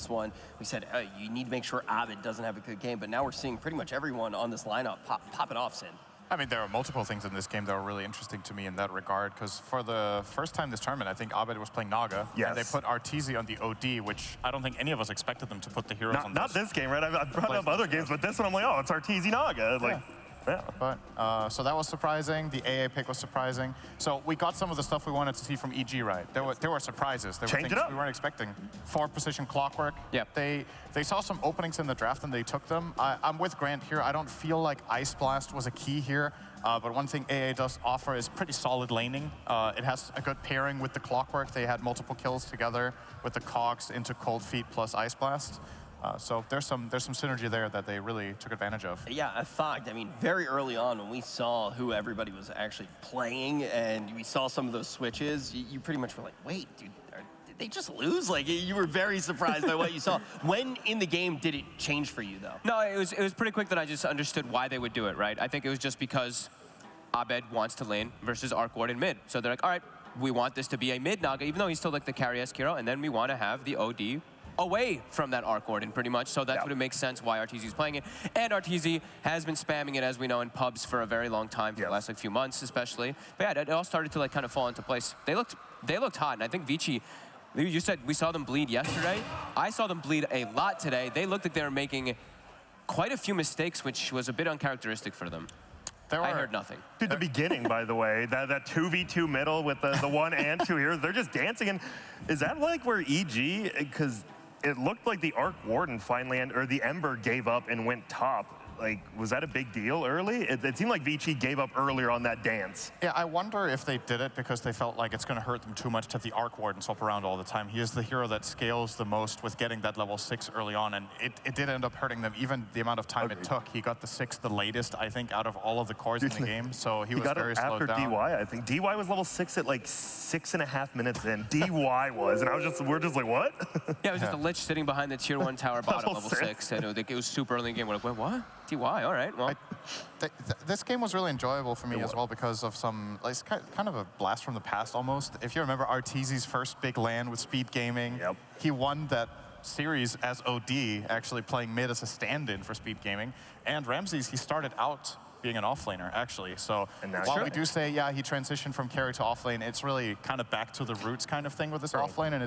this one. We said, you need to make sure Abed doesn't have a good game, but now we're seeing pretty much everyone on this lineup pop it off, Sin. I mean, there are multiple things in this game that were really interesting to me in that regard, because for the first time this tournament, I think Abed was playing Naga, and they put Arteezy on the OD, which I don't think any of us expected them to put the heroes on. Not this game, right? I've brought up other games, but this one I'm like, oh, it's Arteezy Naga. Like, But so that was surprising. The AA pick was surprising. So we got some of the stuff we wanted to see from EG, right? There were surprises. There were things we weren't expecting. 4-position clockwork. Yep. They saw some openings in the draft and they took them. I'm with Grant here. I don't feel like Ice Blast was a key here. But one thing AA does offer is pretty solid laning. It has a good pairing with the clockwork. They had multiple kills together with the cogs into Cold Feet plus Ice Blast. So there's some synergy there that they really took advantage of. Yeah, I thought, I mean, very early on when we saw who everybody was actually playing and we saw some of those switches, you pretty much were like, wait, dude, did they just lose? Like, you were very surprised by what you saw. When in the game did it change for you, though? No, it was pretty quick that I just understood why they would do it, right? I think it was just because Abed wants to lane versus Arc Ward in mid. So they're like, all right, we want this to be a mid Naga, even though he's still like the carry-esque hero, and then we want to have the OD away from that Arc Warden, pretty much. So that's what it makes sense why Arteezy's playing it. And Arteezy has been spamming it, as we know, in pubs for a very long time, for the last like few months, especially. But yeah, it all started to like kind of fall into place. They looked hot, and I think Vici, you said we saw them bleed yesterday. I saw them bleed a lot today. They looked like they were making quite a few mistakes, which was a bit uncharacteristic for them. I heard nothing. Dude, the beginning, by the way, that 2v2 middle with the 1 and 2 heroes, they're just dancing. And is that like where EG, because it looked like the Arc Warden finally, or the Ember gave up and went top. Like, was that a big deal early? It seemed like Vici gave up earlier on that dance. Yeah, I wonder if they did it because they felt like it's going to hurt them too much to have the Arc Warden swap around all the time. He is the hero that scales the most with getting that level 6 early on, and it did end up hurting them, even the amount of time it took. He got the 6 the latest, I think, out of all of the cores in the game, so he was very slowed down. After DY, I think. DY was level 6 at like 6.5 minutes in. DY was, and we're just like, what? Yeah, it was just a Lich sitting behind the tier 1 tower bottom, level 6, and it was super early in the game. We're like, wait, what? DY, all right, well. This game was really enjoyable for me as well because of some, like, kind of a blast from the past almost. If you remember Arteezy's first big LAN with Speed Gaming, he won that series as OD, actually playing mid as a stand-in for Speed Gaming. And Ramses, he started out being an offlaner, actually. So while we do say, yeah, he transitioned from carry to offlane, it's really kind of back to the roots kind of thing with this offlane, and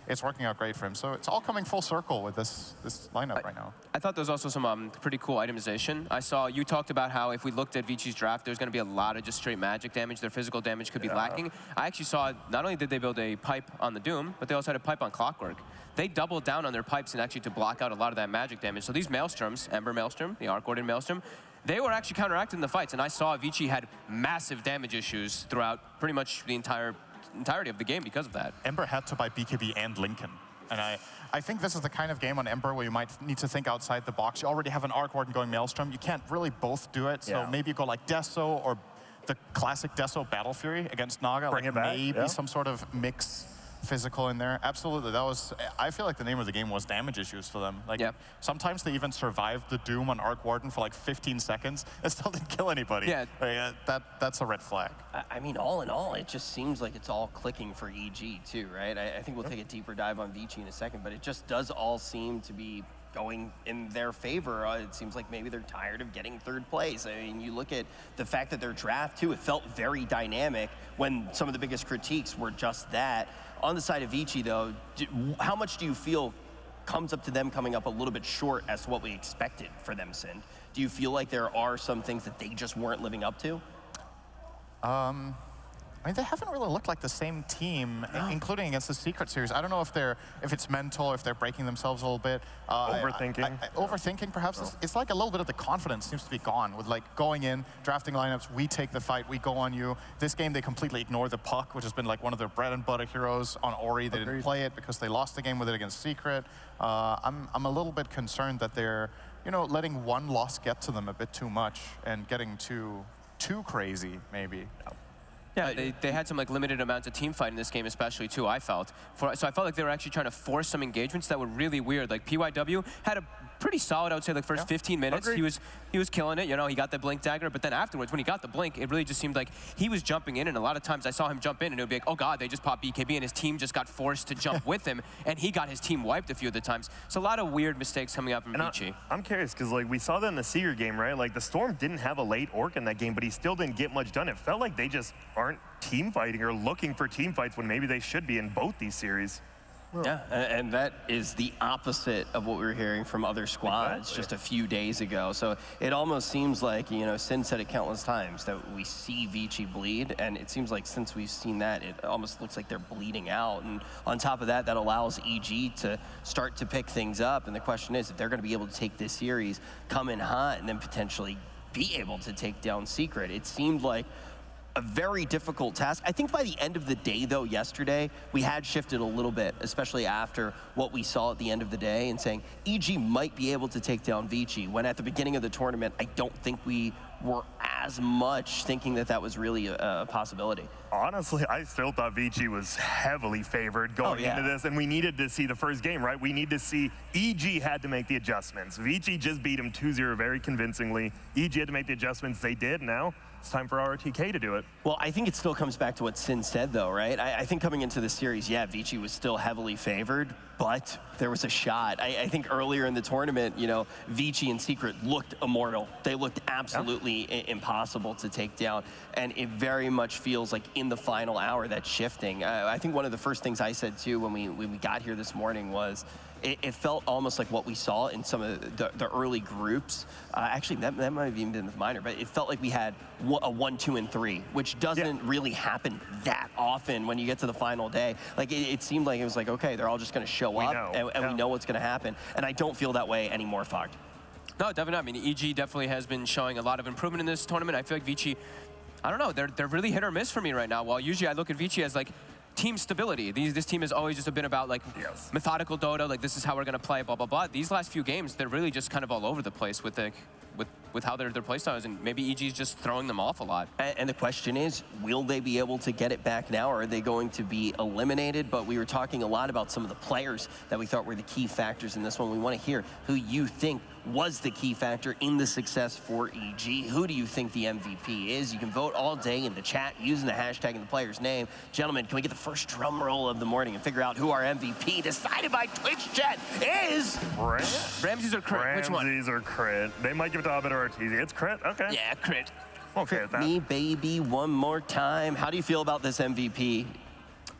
it's working out great for him. So it's all coming full circle with this lineup right now. I thought there was also some pretty cool itemization. I saw you talked about how if we looked at Vici's draft, there's going to be a lot of just straight magic damage. Their physical damage could be lacking. I actually saw not only did they build a pipe on the Doom, but they also had a pipe on Clockwork. They doubled down on their pipes and actually to block out a lot of that magic damage. So these Maelstroms, Ember Maelstrom, the Arc Warden Maelstrom, they were actually counteracting the fights, and I saw Vici had massive damage issues throughout pretty much the entirety of the game because of that. Ember had to buy BKB and Lincoln, and I think this is the kind of game on Ember where you might need to think outside the box. You already have an Arc Warden going Maelstrom. You can't really both do it, so maybe you go like Deso or the classic Deso Battle Fury against Naga. Bring it back. Maybe some sort of mix physical in there. Absolutely, that was, I feel like the name of the game was damage issues for them. Like, sometimes they even survived the Doom on Arc Warden for like 15 seconds and still didn't kill anybody. Yeah. That's a red flag. I mean, all in all, it just seems like it's all clicking for EG too, right? I think we'll take a deeper dive on Vici in a second, but it just does all seem to be going in their favor. It seems like maybe they're tired of getting third place. I mean, you look at the fact that their draft too, it felt very dynamic when some of the biggest critiques were just that. On the side of Vici though, how much do you feel comes up to them coming up a little bit short as to what we expected for them, Sind? Do you feel like there are some things that they just weren't living up to? I mean, they haven't really looked like the same team, including against the Secret Series. I don't know if it's mental, if they're breaking themselves a little bit. Overthinking? Overthinking, perhaps. It's like a little bit of the confidence seems to be gone with like going in, drafting lineups, we take the fight, we go on you. This game, they completely ignore the puck, which has been like one of their bread and butter heroes on Ori. They didn't play it because they lost the game with it against Secret. I'm a little bit concerned that they're, letting one loss get to them a bit too much and getting too crazy, maybe. Yeah, they had some like limited amounts of team fight in this game, especially too. I felt so I felt like they were actually trying to force some engagements that were really weird. Like PYW had a pretty solid, I would say, like first 15 minutes. Agreed. He was killing it. You know, he got the blink dagger, but then afterwards, when he got the blink, it really just seemed like he was jumping in, and a lot of times I saw him jump in, and it would be like, oh God, they just popped BKB, and his team just got forced to jump with him, and he got his team wiped a few of the times. So a lot of weird mistakes coming out from Vici. I'm curious, because like we saw that in the Seeger game, right? Like the Storm didn't have a late orc in that game, but he still didn't get much done. It felt like they just aren't team fighting or looking for team fights when maybe they should be in both these series. Yeah, and that is the opposite of what we were hearing from other squads just a few days ago. So it almost seems like, you know, Sin said it countless times, that we see Vici bleed, and it seems like since we've seen that, it almost looks like they're bleeding out. And on top of that, that allows EG to start to pick things up. And the question is, if they're going to be able to take this series, come in hot, and then potentially be able to take down Secret. It seemed like a very difficult task. I think by the end of the day, though, yesterday, we had shifted a little bit, especially after what we saw at the end of the day, and saying EG might be able to take down Vici, when at the beginning of the tournament, I don't think we were as much thinking that that was really a possibility. Honestly, I still thought Vici was heavily favored going into this, and we needed to see the first game, right? We need to see EG had to make the adjustments. Vici just beat him 2-0 very convincingly. EG had to make the adjustments. They did. Now it's time for RTK to do it. Well, I think it still comes back to what Sin said, though, right? I think coming into the series, yeah, Vici was still heavily favored, but there was a shot. I think earlier in the tournament, you know, Vici and Secret looked immortal. They looked absolutely impossible to take down, and it very much feels like in the final hour that's shifting. I think one of the first things I said, too, when we got here this morning was, it felt almost like what we saw in some of the early groups. Actually, that might have even been the minor, but it felt like we had a 1, 2, and 3, which doesn't really happen that often when you get to the final day. Like, it seemed like it was like, okay, they're all just going to show up, and we know what's going to happen. And I don't feel that way anymore, Fogged. No, definitely not. I mean, EG definitely has been showing a lot of improvement in this tournament. I feel like Vici, I don't know, they're really hit or miss for me right now. While usually I look at Vici as like team stability. This team has always just been about like methodical Dota, like this is how we're gonna play, blah, blah, blah. These last few games, they're really just kind of all over the place with how their play style is, and maybe EG's just throwing them off a lot. And the question is, will they be able to get it back now, or are they going to be eliminated? But we were talking a lot about some of the players that we thought were the key factors in this one. We want to hear who you think was the key factor in the success for EG. Who do you think the MVP is? You can vote all day in the chat using the hashtag and the player's name. Gentlemen, can we get the first drum roll of the morning and figure out who our MVP, decided by Twitch chat, is? Ramses or Crit? Which one? Ramses or Crit. They might give it to Abed or Arteezy. It's Crit? Okay. Yeah, Crit. Okay with that. Me, baby, one more time. How do you feel about this MVP?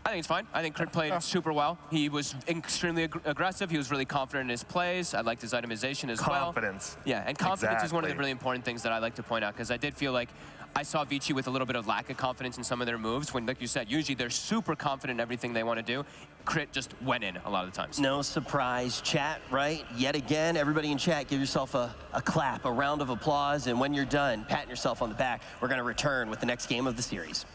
I think it's fine. I think Crit played super well. He was extremely aggressive. He was really confident in his plays. I liked his itemization as well. Confidence. Yeah, and confidence is one of the really important things that I like to point out, because I did feel like I saw Vici with a little bit of lack of confidence in some of their moves when, like you said, usually they're super confident in everything they want to do. Crit just went in a lot of the times. No surprise, chat, right? Yet again, everybody in chat, give yourself a clap, a round of applause, and when you're done, patting yourself on the back, we're going to return with the next game of the series.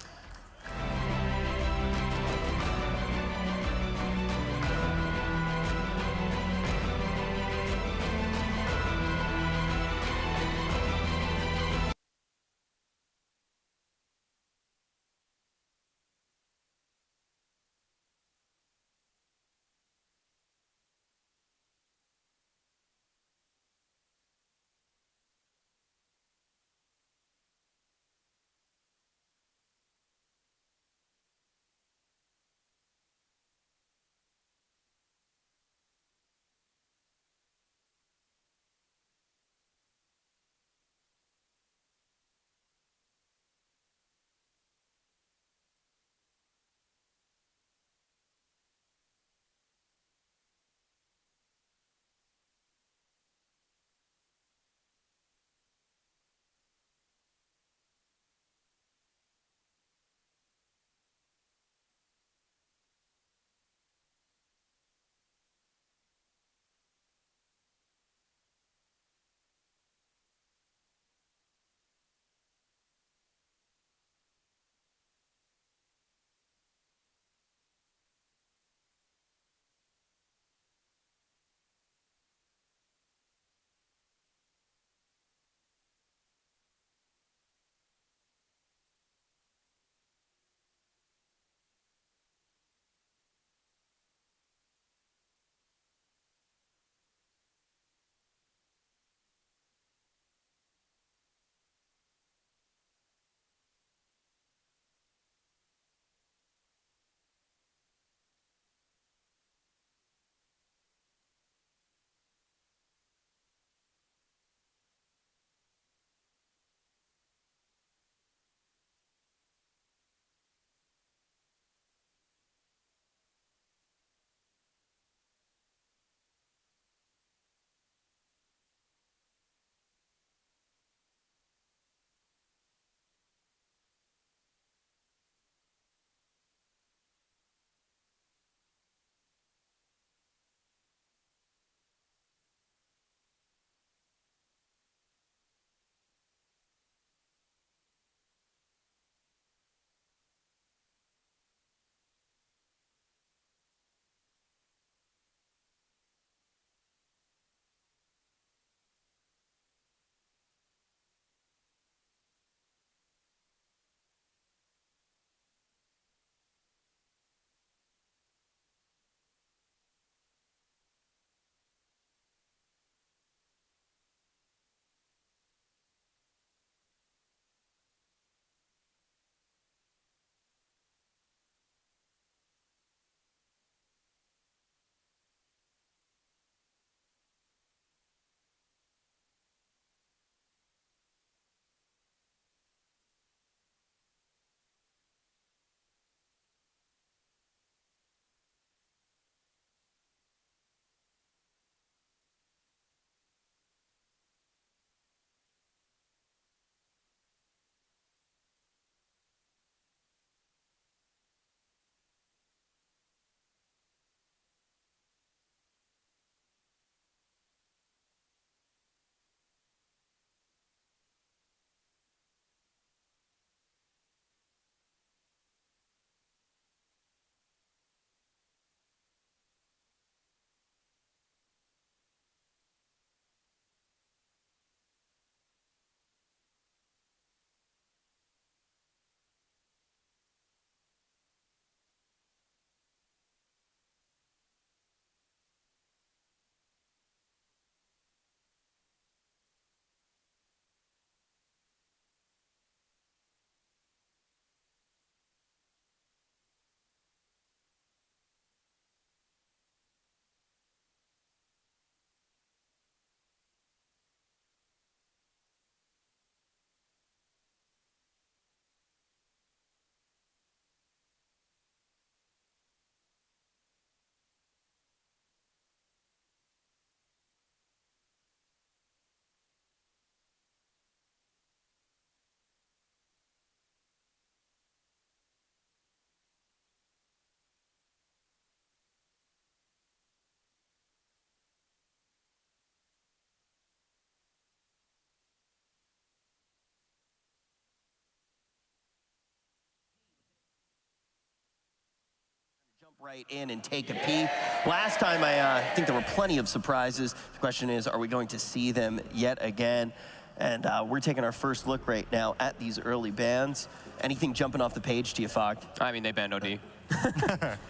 right in and take a peek. Last time, I think there were plenty of surprises. The question is, are we going to see them yet again? And we're taking our first look right now at these early bans. Anything jumping off the page to you, Fogg? I mean, they banned OD.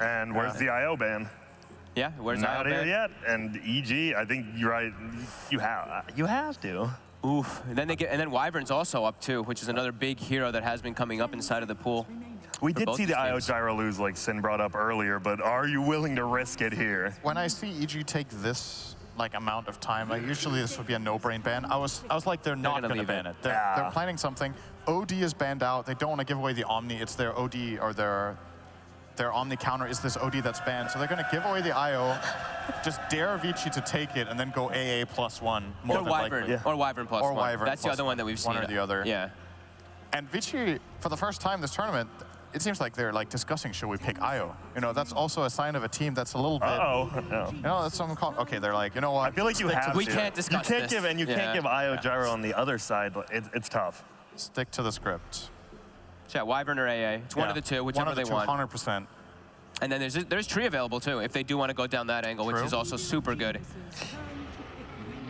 And where's the IO ban? Yeah, where's Not IO here ban? yet. And EG, I think you're right. You have to. Oof. And then Wyvern's also up too, which is another big hero that has been coming up inside of the pool. We for did both see these the IO games. gyro lose, like Sin brought up earlier, but are you willing to risk it here? When I see EG take this amount of time, like usually this would be a no-brain ban. I was like, they're not gonna going to leave ban it. it. They're planning something. OD is banned out. They don't want to give away the Omni. It's their OD or their Omni counter is this OD that's banned. So they're going to give away the IO, just dare Vici to take it, and then go AA +1. More Or than Wyvern. likely. Or Wyvern plus Or one. Wyvern That's the plus other one that we've seen. one or the other. Yeah. And Vici, for the first time this tournament, it seems like they're like discussing, should we pick IO? You know, that's also a sign of a team that's a little bit. Uh-oh. You know, that's something called. Okay, they're like, you know what? I feel like you have We to. can't discuss You can't this. give, and you Yeah. can't give IO gyro on the other side. It's tough. Stick to the script. So yeah, Wyvern or AA. It's one of the two, whichever One of the they two, want. 100%. And then there's Tree available too, if they do want to go down that angle, which True. is also super good.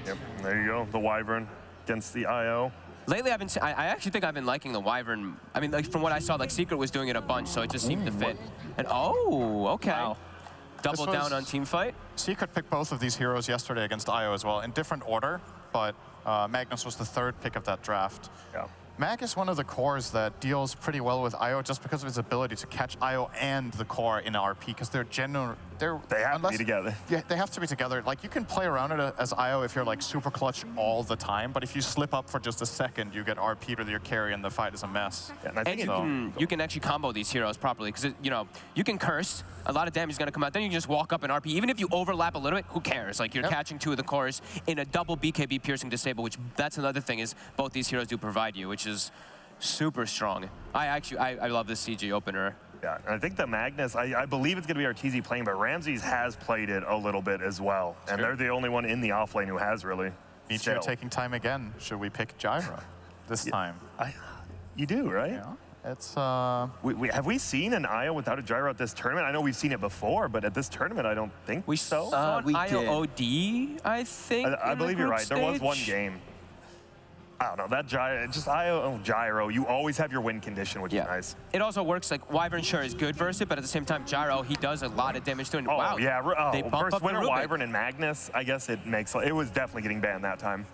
Yep. There you go. The Wyvern against the IO. Lately, I actually think I've been liking the Wyvern. I mean, like from what I saw, like Secret was doing it a bunch, so it just seemed to fit. And oh, okay. Wow. Double This was- down on team fight. Secret picked both of these heroes yesterday against IO as well, in different order, but Magnus was the third pick of that draft. Yeah. Mag is one of the cores that deals pretty well with IO just because of his ability to catch IO and the core in RP, because they're They have to be together. Yeah, they have to be together. Like, you can play around it as IO if you're like super clutch all the time, but if you slip up for just a second, you get RP'd with your carry and the fight is a mess. Yeah, and I think And it- you can actually combo these heroes properly, because you know you can curse. A lot of damage is going to come out. Then you can just walk up and RP. Even if you overlap a little bit, who cares? Like, you're Yep. catching two of the cores in a double BKB piercing disable, which that's another thing is both these heroes do provide you, which is super strong. I love this CG opener. Yeah, and I think the Magnus, I believe it's going to be Arteezy playing, but Ramses has played it a little bit as well. And they're the only one in the offlane who has really. Vici Still. taking time again. Should we pick Gyra this time? You do, right? Yeah. It's Have we seen an IO without a gyro at this tournament? I know we've seen it before, but at this tournament, I don't think We so. saw we an did. IOOD, I think. I in the believe you're group right. There was one stage. game. I don't know, that gyro, just IO gyro, you always have your win condition, which is nice. It also works like Wyvern sure is good versus it, but at the same time, Gyro, he does a lot of damage to it. And wow, they bump versus up the Winter Rubik. Wyvern and Magnus, I guess it was definitely getting banned that time.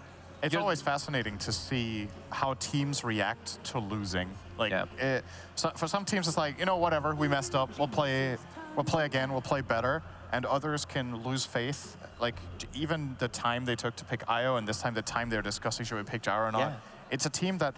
It's always fascinating to see how teams react to losing. Like, Yeah. for some teams, it's like, you know, whatever, we messed up. We'll play again. We'll play better. And others can lose faith. Like, even the time they took to pick IO, and this time the time they're discussing should we pick Gyro or not. Yeah. It's a team that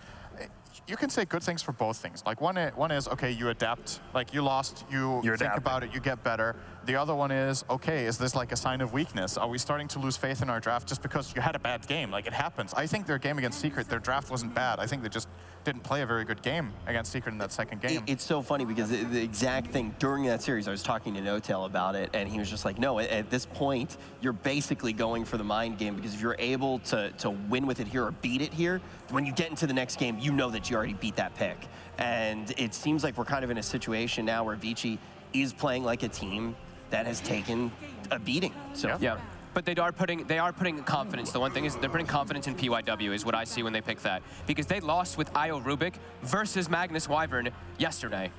you can say good things for both things. Like, one is okay, you adapt. Like, you lost, you think adapting. about it, you get better. The other one is, okay, is this like a sign of weakness? Are we starting to lose faith in our draft just because you had a bad game? Like, it happens. I think their game against Secret, their draft wasn't bad. I think they just didn't play a very good game against Secret in that second game. It's so funny because the exact thing during that series, I was talking to No-Tail about it, and he was just like, no, at this point, you're basically going for the mind game, because if you're able to win with it here or beat it here, when you get into the next game, you know that you already beat that pick. And it seems like we're kind of in a situation now where Vici is playing like a team that has taken a beating. So Yeah, but they are putting confidence. The one thing is they're putting confidence in PYW is what I see when they pick that, because they lost with IO Rubik versus Magnus Wyvern yesterday.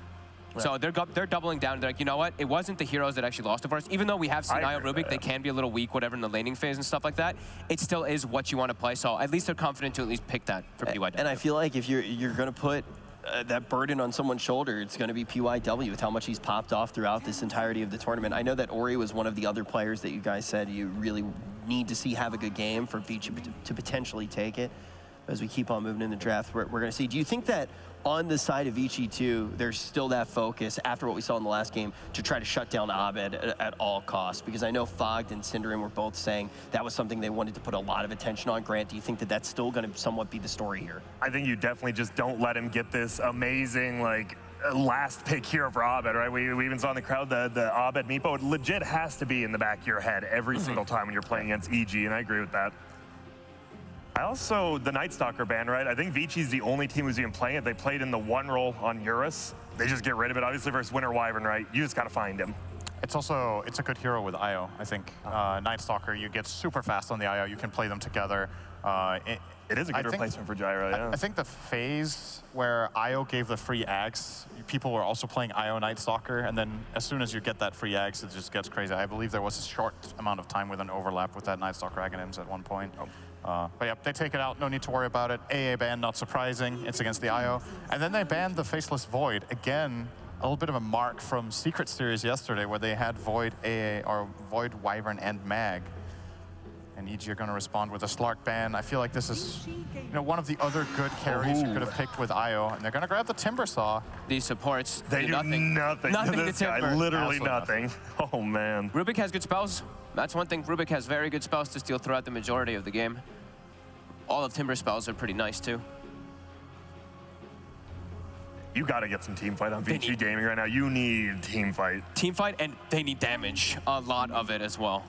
So they're doubling down. They're like, you know what? It wasn't the heroes that actually lost it for us. Even though we have seen IO Rubik, they can be a little weak, whatever, in the laning phase and stuff like that. It still is what you want to play. So at least they're confident to at least pick that for PYW. And I feel like if you're going to put that burden on someone's shoulder, it's going to be PYW with how much he's popped off throughout this entirety of the tournament. I know that Ori was one of the other players that you guys said you really need to see have a good game for Vici to potentially take it. As we keep on moving in the draft, we're going to see. Do you think that on the side of Vici too, there's still that focus after what we saw in the last game to try to shut down Abed at all costs? Because I know Fogg and Cinderin were both saying that was something they wanted to put a lot of attention on. Grant, do you think that that's still going to somewhat be the story here? I think you definitely just don't let him get this amazing, like, last pick here for Abed, right? We even saw in the crowd the Abed Meepo. It legit has to be in the back of your head every single time when you're playing against EG, and I agree with that. I also, the Night Stalker ban, right? I think Vici's the only team who's even playing it. They played in the one role on Eurus. They just get rid of it. Obviously versus Winter Wyvern, right? You just got to find him. It's a good hero with IO, I think. Night Stalker, you get super fast on the IO. You can play them together. It is a good replacement for Gyro, yeah. I think the phase where IO gave the free Ags, people were also playing IO Night Stalker, and then as soon as you get that free Ags, it just gets crazy. I believe there was a short amount of time with an overlap with that Night Stalker Aghanims at one point. But yeah, they take it out, no need to worry about it. AA ban, not surprising, it's against the IO. And then they banned the Faceless Void. Again, a little bit of a mark from Secret Series yesterday where they had Void AA, or Void Wyvern and Mag. And EG are going to respond with a Slark ban. I feel like this is, one of the other good carries you could have picked with IO. And they're going to grab the Timber Saw. These supports, they do nothing to this guy, Timber. literally nothing. Oh, man. Rubik has good spells. That's one thing. Rubik has very good spells to steal throughout the majority of the game. All of Timber's spells are pretty nice, too. You got to get some team fight on VG Gaming right now. You need team fight. Team fight, and they need damage. A lot of it as well.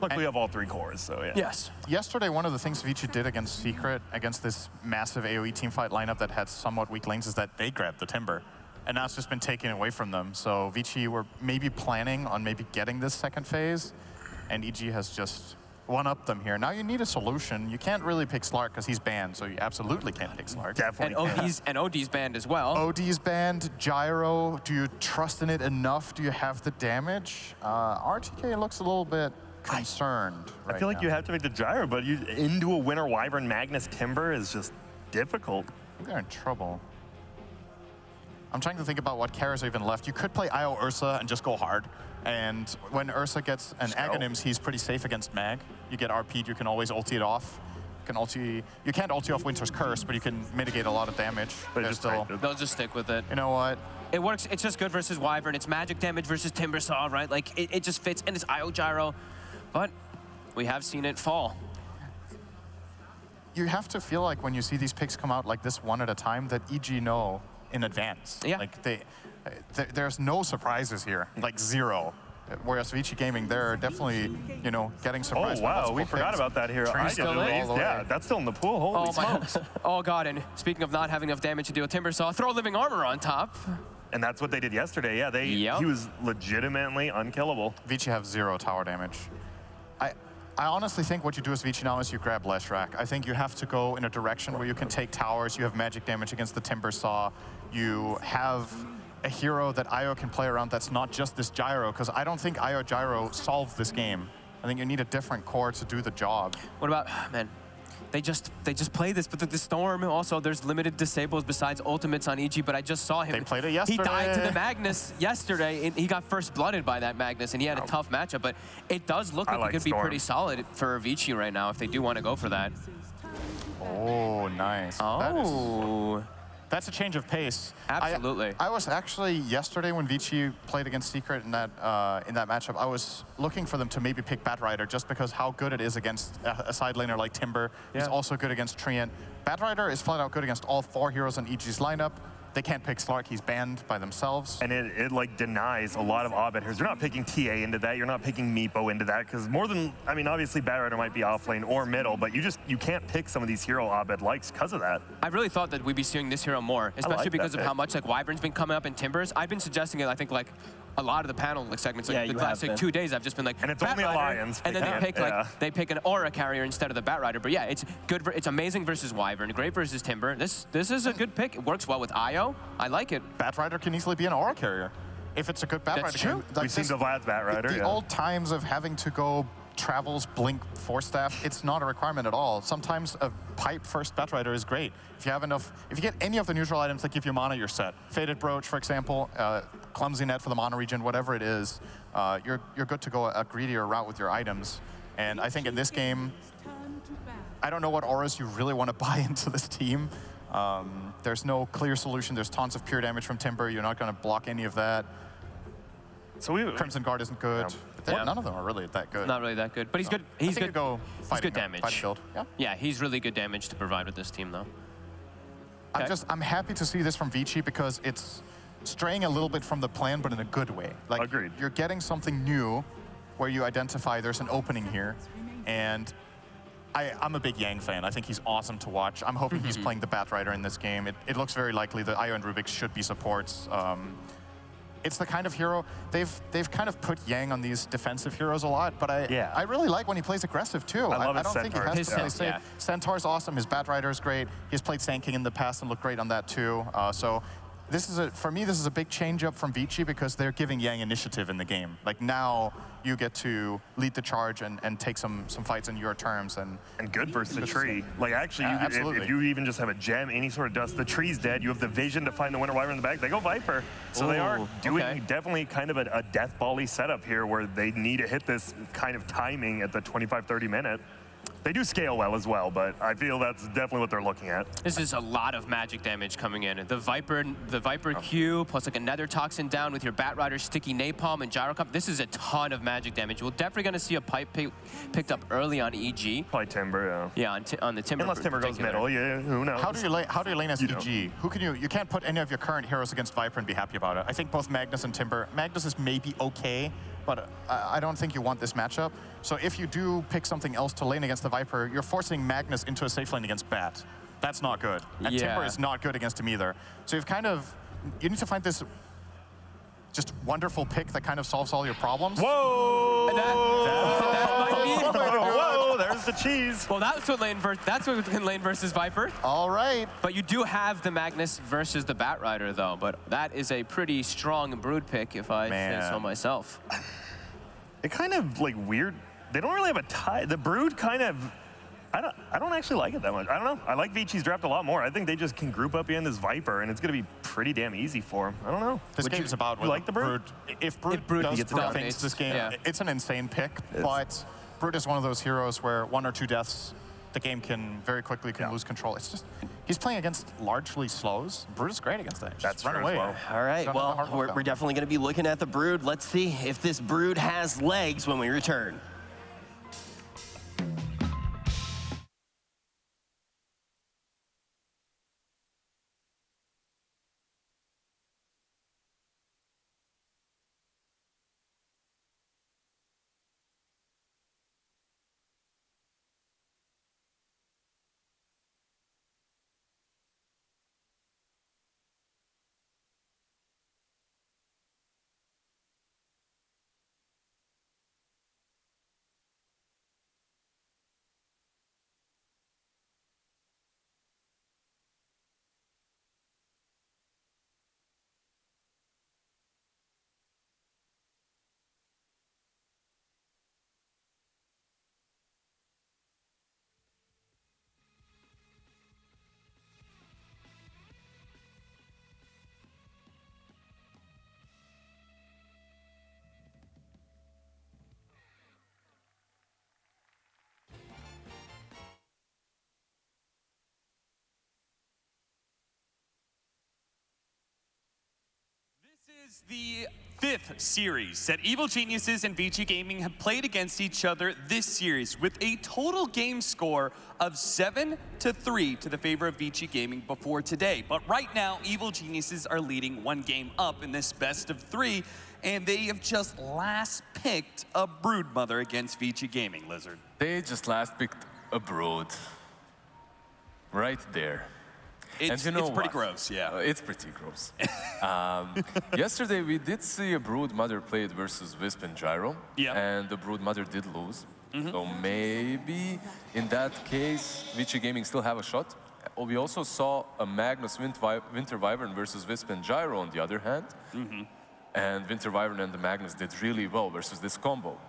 Luckily, we have all 3 cores, so yeah. Yes. Yesterday, one of the things Vici did against Secret, against this massive AoE teamfight lineup that had somewhat weak lanes, is that they grabbed the Timber. And now it's just been taken away from them. So Vici were maybe planning on maybe getting this second phase, and EG has just one-upped them here. Now you need a solution. You can't really pick Slark because he's banned, so you absolutely can't pick Slark. Definitely. And OD's banned as well. OD's banned. Gyro, do you trust in it enough? Do you have the damage? RTK looks a little bit concerned I feel like you have to make the Gyro, but into a Winter Wyvern Magnus Timber is just difficult. I think they're in trouble. I'm trying to think about what carries are even left. You could play IO Ursa and just go hard. And when Ursa gets an Aghanims, he's pretty safe against Mag. You get RP'd, you can always ulti it off. You can't ulti off Winter's Curse, but you can mitigate a lot of damage. They'll just stick with it. You know what? It works. It's just good versus Wyvern. It's magic damage versus Timber Saw, right? Like, it just fits, and it's IO Gyro. But we have seen it fall. You have to feel like when you see these picks come out like this one at a time that EG know in advance. Yeah. Like there's no surprises here, like zero. Whereas Vici Gaming, they're definitely, getting surprised. Oh, wow, we forgot about that here. Yeah, that's still in the pool. Holy smokes. Oh, God, and speaking of not having enough damage to deal with Timber Saw, throw Living Armor on top. And that's what they did yesterday. Yeah, he was legitimately unkillable. Vici have 0 tower damage. I honestly think what you do as Vici now is you grab Leshrac. I think you have to go in a direction where you can take towers, you have magic damage against the Timber Saw, you have a hero that IO can play around that's not just this Gyro, because I don't think IO Gyro solves this game. I think you need a different core to do the job. What about, man, they just play this, but the Storm also, there's limited disables besides ultimates on EG, but I just saw him. They played it yesterday. He died to the Magnus yesterday, and he got first blooded by that Magnus, and he had a tough matchup, but it does look like it could be pretty solid for Vici right now if they do want to go for that. Oh, nice. Oh. That's a change of pace. Absolutely. I was actually, yesterday when Vici played against Secret in that matchup, I was looking for them to maybe pick Batrider just because how good it is against a side laner like Timber. He's also good against Treant. Batrider is flat out good against all 4 heroes in EG's lineup. They can't pick Slark, he's banned by themselves. And it like denies a lot of Abed heroes. You're not picking TA into that, you're not picking Meepo into that, because obviously Batrider might be off lane or middle, but you can't pick some of these hero Abed likes because of that. I really thought that we'd be seeing this hero more, especially because of how much like Wyvern's been coming up in Timbers. I've been suggesting it, I think, like a lot of the panel segments, like the last 2 days, I've just been like, and it's only Alliance. And then they pick an Aura carrier instead of the Batrider. But yeah, it's good. It's amazing versus Wyvern, great versus Timber. This is a good pick. It works well with IO. I like it. Batrider can easily be an Aura carrier if it's a good Batrider. That's true. We've seen the Vlad's Batrider. The old times of having to go Travels, Blink, Force Staff, it's not a requirement at all. Sometimes a pipe first Batrider is great. If you have enough, if you get any of the neutral items that give you mana, you're set. Faded Brooch, for example, Clumsy Net for the mana regen, whatever it is, you're good to go a greedier route with your items. And I think in this game, I don't know what auras you really want to buy into this team. There's no clear solution. There's tons of pure damage from Timber. You're not going to block any of that. So Crimson Guard isn't good. None of them are really that good. Not really that good, but he's good. He's good. He's good damage. Build. Yeah, he's really good damage to provide with this team, though. Okay. I'm happy to see this from Vici because it's straying a little bit from the plan, but in a good way. Like, agreed. You're getting something new where you identify there's an opening here, and I'm a big Yang fan. I think he's awesome to watch. I'm hoping he's playing the Batrider in this game. It looks very likely that IO and Rubik should be supports. it's the kind of hero, they've kind of put Yang on these defensive heroes a lot, but I really like when he plays aggressive too. I love his don't think he Centaurs. has to play safe. Centaur's awesome, his Bat Rider is great. He's played Sand King in the past and looked great on that too. So this is for me, this is a big change up from Vici because they're giving Yang initiative in the game. Like now you get to lead the charge and take some fights in your terms. And good versus the tree. Like actually, if you even just have a gem, any sort of dust, the tree's dead. You have the vision to find the Winter Wyvern in the back. They go Viper. So they are doing definitely kind of a death ball-y setup here where they need to hit this kind of timing at the 25-30 minute. They do scale well as well, but I feel that's definitely what they're looking at. This is a lot of magic damage coming in. The Viper Q plus like a Nether Toxin down with your Bat Rider, Sticky Napalm, and Gyro Cup. This is a ton of magic damage. We're definitely going to see a pipe picked up early on EG. Probably Timber, yeah. On the Timber. Unless Timber goes middle, yeah, who knows? How do you lane as EG? Who can you can't put any of your current heroes against Viper and be happy about it. I think both Magnus and Timber. Magnus is maybe okay, but I don't think you want this matchup. So if you do pick something else to lane against the Viper, you're forcing Magnus into a safe lane against Bat. That's not good. And Timber is not good against him either. So you need to find this just wonderful pick that kind of solves all your problems. Whoa! That might be it. Whoa, there's the cheese. Well, that's what lane versus Viper. All right. But you do have the Magnus versus the Bat Rider, though. But that is a pretty strong Brood pick, if I say so myself. It kind of like weird. They don't really have a tie. The Brood kind of, I don't actually like it that much. I don't know. I like Vici's draft a lot more. I think they just can group up behind this Viper, and it's going to be pretty damn easy for him. I don't know. This game's about you like the Brood? If Brood does Brood things this game, it's an insane pick, but Brood is one of those heroes where 1 or 2 deaths, the game can very quickly lose control. It's just, he's playing against largely slows. Brood is great against that. That's run true away. as well. All right, well, we're definitely going to be looking at the Brood. Let's see if this Brood has legs when we return. This is the 5th series that Evil Geniuses and Vici Gaming have played against each other this series, with a total game score of 7-3 to the favor of Vici Gaming before today. But right now, Evil Geniuses are leading 1 game up in this best of 3, and they have just last picked a Brood Mother against Vici Gaming, Lizard. They just last picked a Brood. Right there. It's pretty gross, yeah. It's pretty gross. Yesterday we did see a Brood Mother played versus Wisp and Gyro, and the Brood Mother did lose. So maybe in that case, Vici Gaming still have a shot. We also saw a Magnus Winter Wyvern versus Wisp and Gyro on the other hand. And Winter Wyvern and the Magnus did really well versus this combo.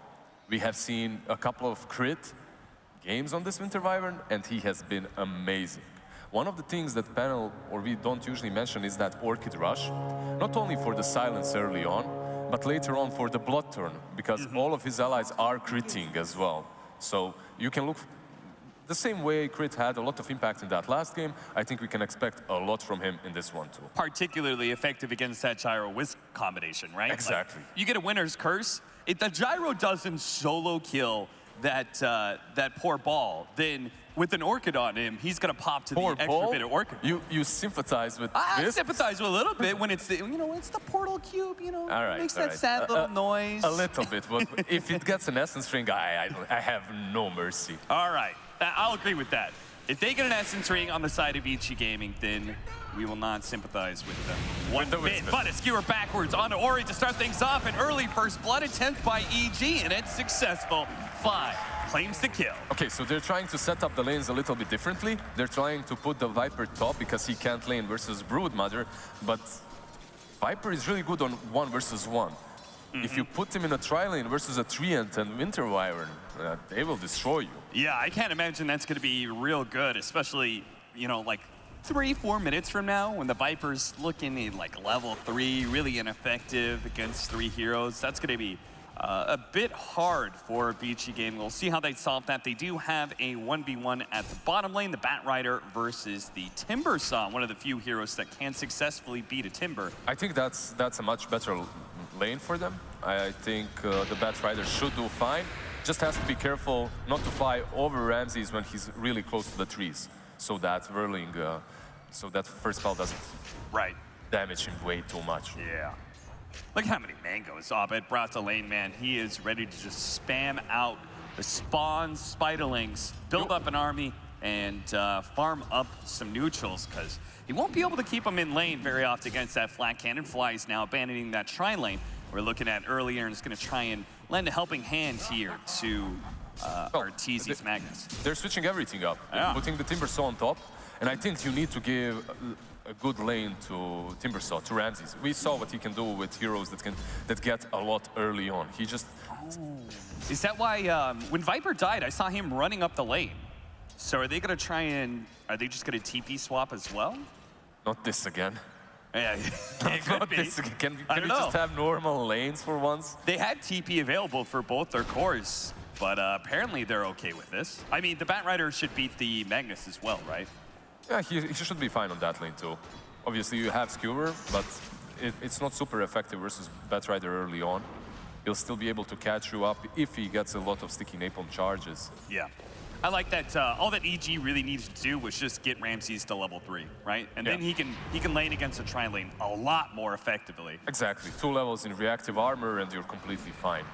We have seen a couple of crit games on this Winter Wyvern, and he has been amazing. One of the things that panel, or we don't usually mention, is that Orchid Rush. Not only for the silence early on, but later on for the Blood Turn, because all of his allies are critting as well. So you can look the same way crit had a lot of impact in that last game. I think we can expect a lot from him in this one too. Particularly effective against that Gyro-Wisp combination, right? Exactly. Like, you get a winner's curse. If the Gyro doesn't solo kill that poor ball, then with an Orchid on him, he's gonna pop to poor the extra ball? bit of Orchid. You sympathize with I Wisp? sympathize with a little bit when it's the, it's the portal cube, All right, makes all that right. sad little noise. A little bit, but if it gets an essence ring, I have no mercy. All right, I'll agree with that. If they get an Essence Ring on the side of Vici Gaming, then we will not sympathize with them one bit. But a skewer backwards onto Ori to start things off. An early first blood attempt by EG, and it's successful. Fly claims the kill. Okay, so they're trying to set up the lanes a little bit differently. They're trying to put the Viper top because he can't lane versus Broodmother, but Viper is really good on 1 versus 1. If you put him in a tri-lane versus a Treant and Winter Wyvern, they will destroy you. Yeah, I can't imagine that's going to be real good, especially, you know, like 3-4 minutes from now when the Viper's looking in like level 3, really ineffective against 3 heroes. That's going to be a bit hard for Vici Gaming. We'll see how they solve that. They do have a 1v1 at the bottom lane, the Bat Rider versus the Timbersaw, one of the few heroes that can successfully beat a Timber. I think that's a much better lane for them. I think the Bat Rider should do fine. Just has to be careful not to fly over Ramses when he's really close to the trees, so that Whirling, so that first spell doesn't damage him way too much. Yeah. Look how many mangoes Abed brought to lane, man. He is ready to just spam out the spawns, Spiderlings, build up an army, and farm up some neutrals, because he won't be able to keep them in lane very often against that flat cannon. Fly's now abandoning that tri-lane we're looking at earlier, and is going to try and lend a helping hand here to Arteezy's Magnus. They're switching everything up. They're putting the Timbersaw on top, and I think you need to give a good lane to Timbersaw, to Ramses. We saw what he can do with heroes that get a lot early on. He just... Is that why when Viper died, I saw him running up the lane? So are they going to try and... Are they just going to TP swap as well? Not this again. Yeah, Not this again. Can we just have normal lanes for once? They had TP available for both their cores, but apparently they're okay with this. I mean, the Bat Rider should beat the Magnus as well, right? Yeah, he should be fine on that lane too. Obviously you have Skewer, but it's not super effective versus Bat Rider early on. He'll still be able to catch you up if he gets a lot of sticky napalm charges. Yeah. I like that all that EG really needed to do was just get Ramses to level 3, right? And then he can lane against a tri-lane a lot more effectively. Exactly. 2 levels in reactive armor and you're completely fine.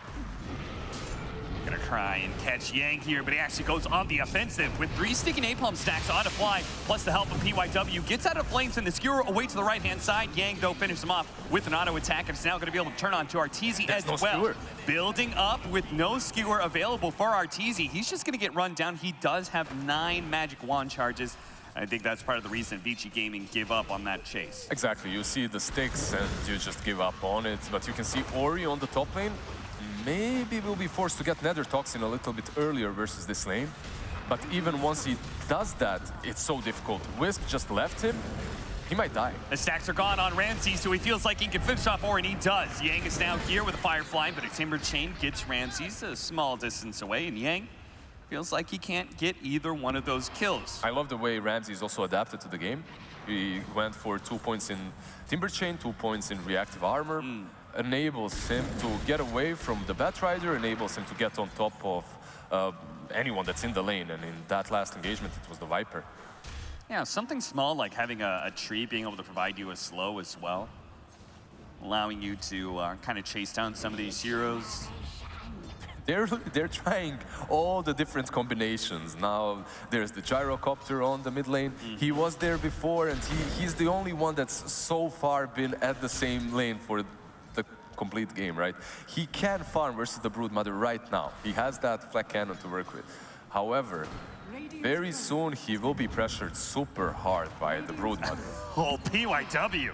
Gonna try and catch Yang here, but he actually goes on the offensive with 3 sticky napalm stacks on to Fly, plus the help of PYW. Gets out of flames and the skewer away to the right-hand side. Yang, though, finishes him off with an auto attack, and it's now gonna be able to turn on to Arteezy as well. Skewer. Building up with no skewer available for Arteezy. He's just gonna get run down. He does have 9 magic wand charges. I think that's part of the reason Vici Gaming give up on that chase. Exactly. You see the sticks and you just give up on it, but you can see Ori on the top lane. Maybe we'll be forced to get Nether Toxin a little bit earlier versus this lane. But even once he does that, it's so difficult. Wisp just left him. He might die. The stacks are gone on Ramses, so he feels like he can finish off Ori, and he does. Yang is now here with a Firefly, but a Timber Chain gets Ramses a small distance away, and Yang feels like he can't get either one of those kills. I love the way Ramses also adapted to the game. He went for 2 points in Timber Chain, 2 points in reactive armor. Enables him to get away from the Bat Rider, enables him to get on top of anyone that's in the lane, and in that last engagement it was the Viper. Yeah, something small like having a tree being able to provide you a slow as well, allowing you to kind of chase down some of these heroes. They're trying all the different combinations. Now there's the gyrocopter on the mid lane. He was there before, and he's the only one that's so far been at the same lane for the complete game, right? He can farm versus the Broodmother right now. He has that flat cannon to work with. However, very soon he will be pressured super hard by the Broodmother. Oh, PYW.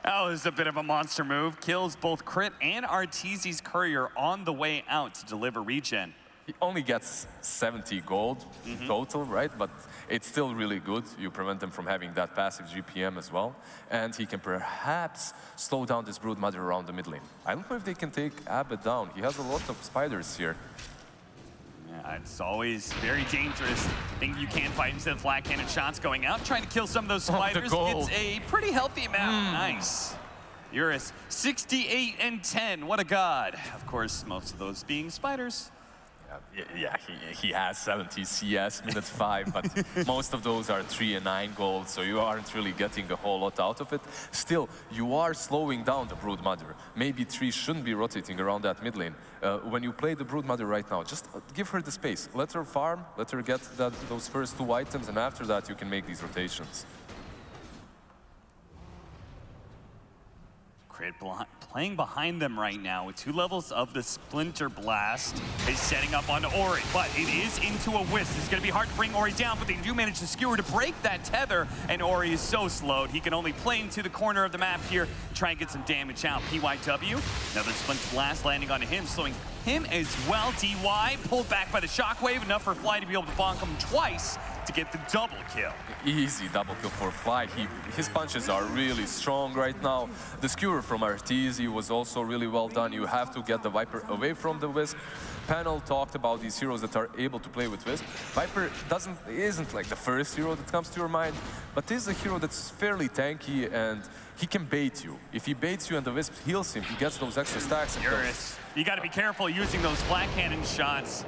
That was a bit of a monster move. Kills both Crit and Arteezy's Courier on the way out to deliver regen. He only gets 70 gold total, right? But it's still really good. You prevent them from having that passive GPM as well. And he can perhaps slow down this Broodmother around the mid lane. I don't know if they can take Abed down. He has a lot of spiders here. Yeah, it's always very dangerous. I think you can fight into the flat cannon shots going out, trying to kill some of those spiders. It's a pretty healthy amount. Nice. Eurus, 68 and 10. What a god. Of course, most of those being spiders. Yeah, he has 70 CS, minute 5, but most of those are 3 and 9 gold, so you aren't really getting a whole lot out of it. Still, you are slowing down the Broodmother. Maybe 3 shouldn't be rotating around that mid lane. When you play the Broodmother right now, just give her the space. Let her farm, let her get those first 2 items, and after that you can make these rotations. Crit playing behind them right now with 2 levels of the Splinter Blast. Is setting up on Ori, but it is into a Wisp. It's going to be hard to bring Ori down, but they do manage to skewer to break that tether, and Ori is so slowed. He can only play into the corner of the map here and try and get some damage out. PYW, another Splinter Blast landing on him, slowing him as well. DY pulled back by the Shockwave, enough for Fly to be able to bonk him twice to get the double kill. Easy double kill for Fly. His punches are really strong right now. The skewer from Arteezy was also really well done. You have to get the Viper away from the Wisp. Panel talked about these heroes that are able to play with Wisp. Viper isn't like the first hero that comes to your mind, but is a hero that's fairly tanky and he can bait you. If he baits you and the Wisp heals him, he gets those extra stacks. You got to be careful using those flat cannon shots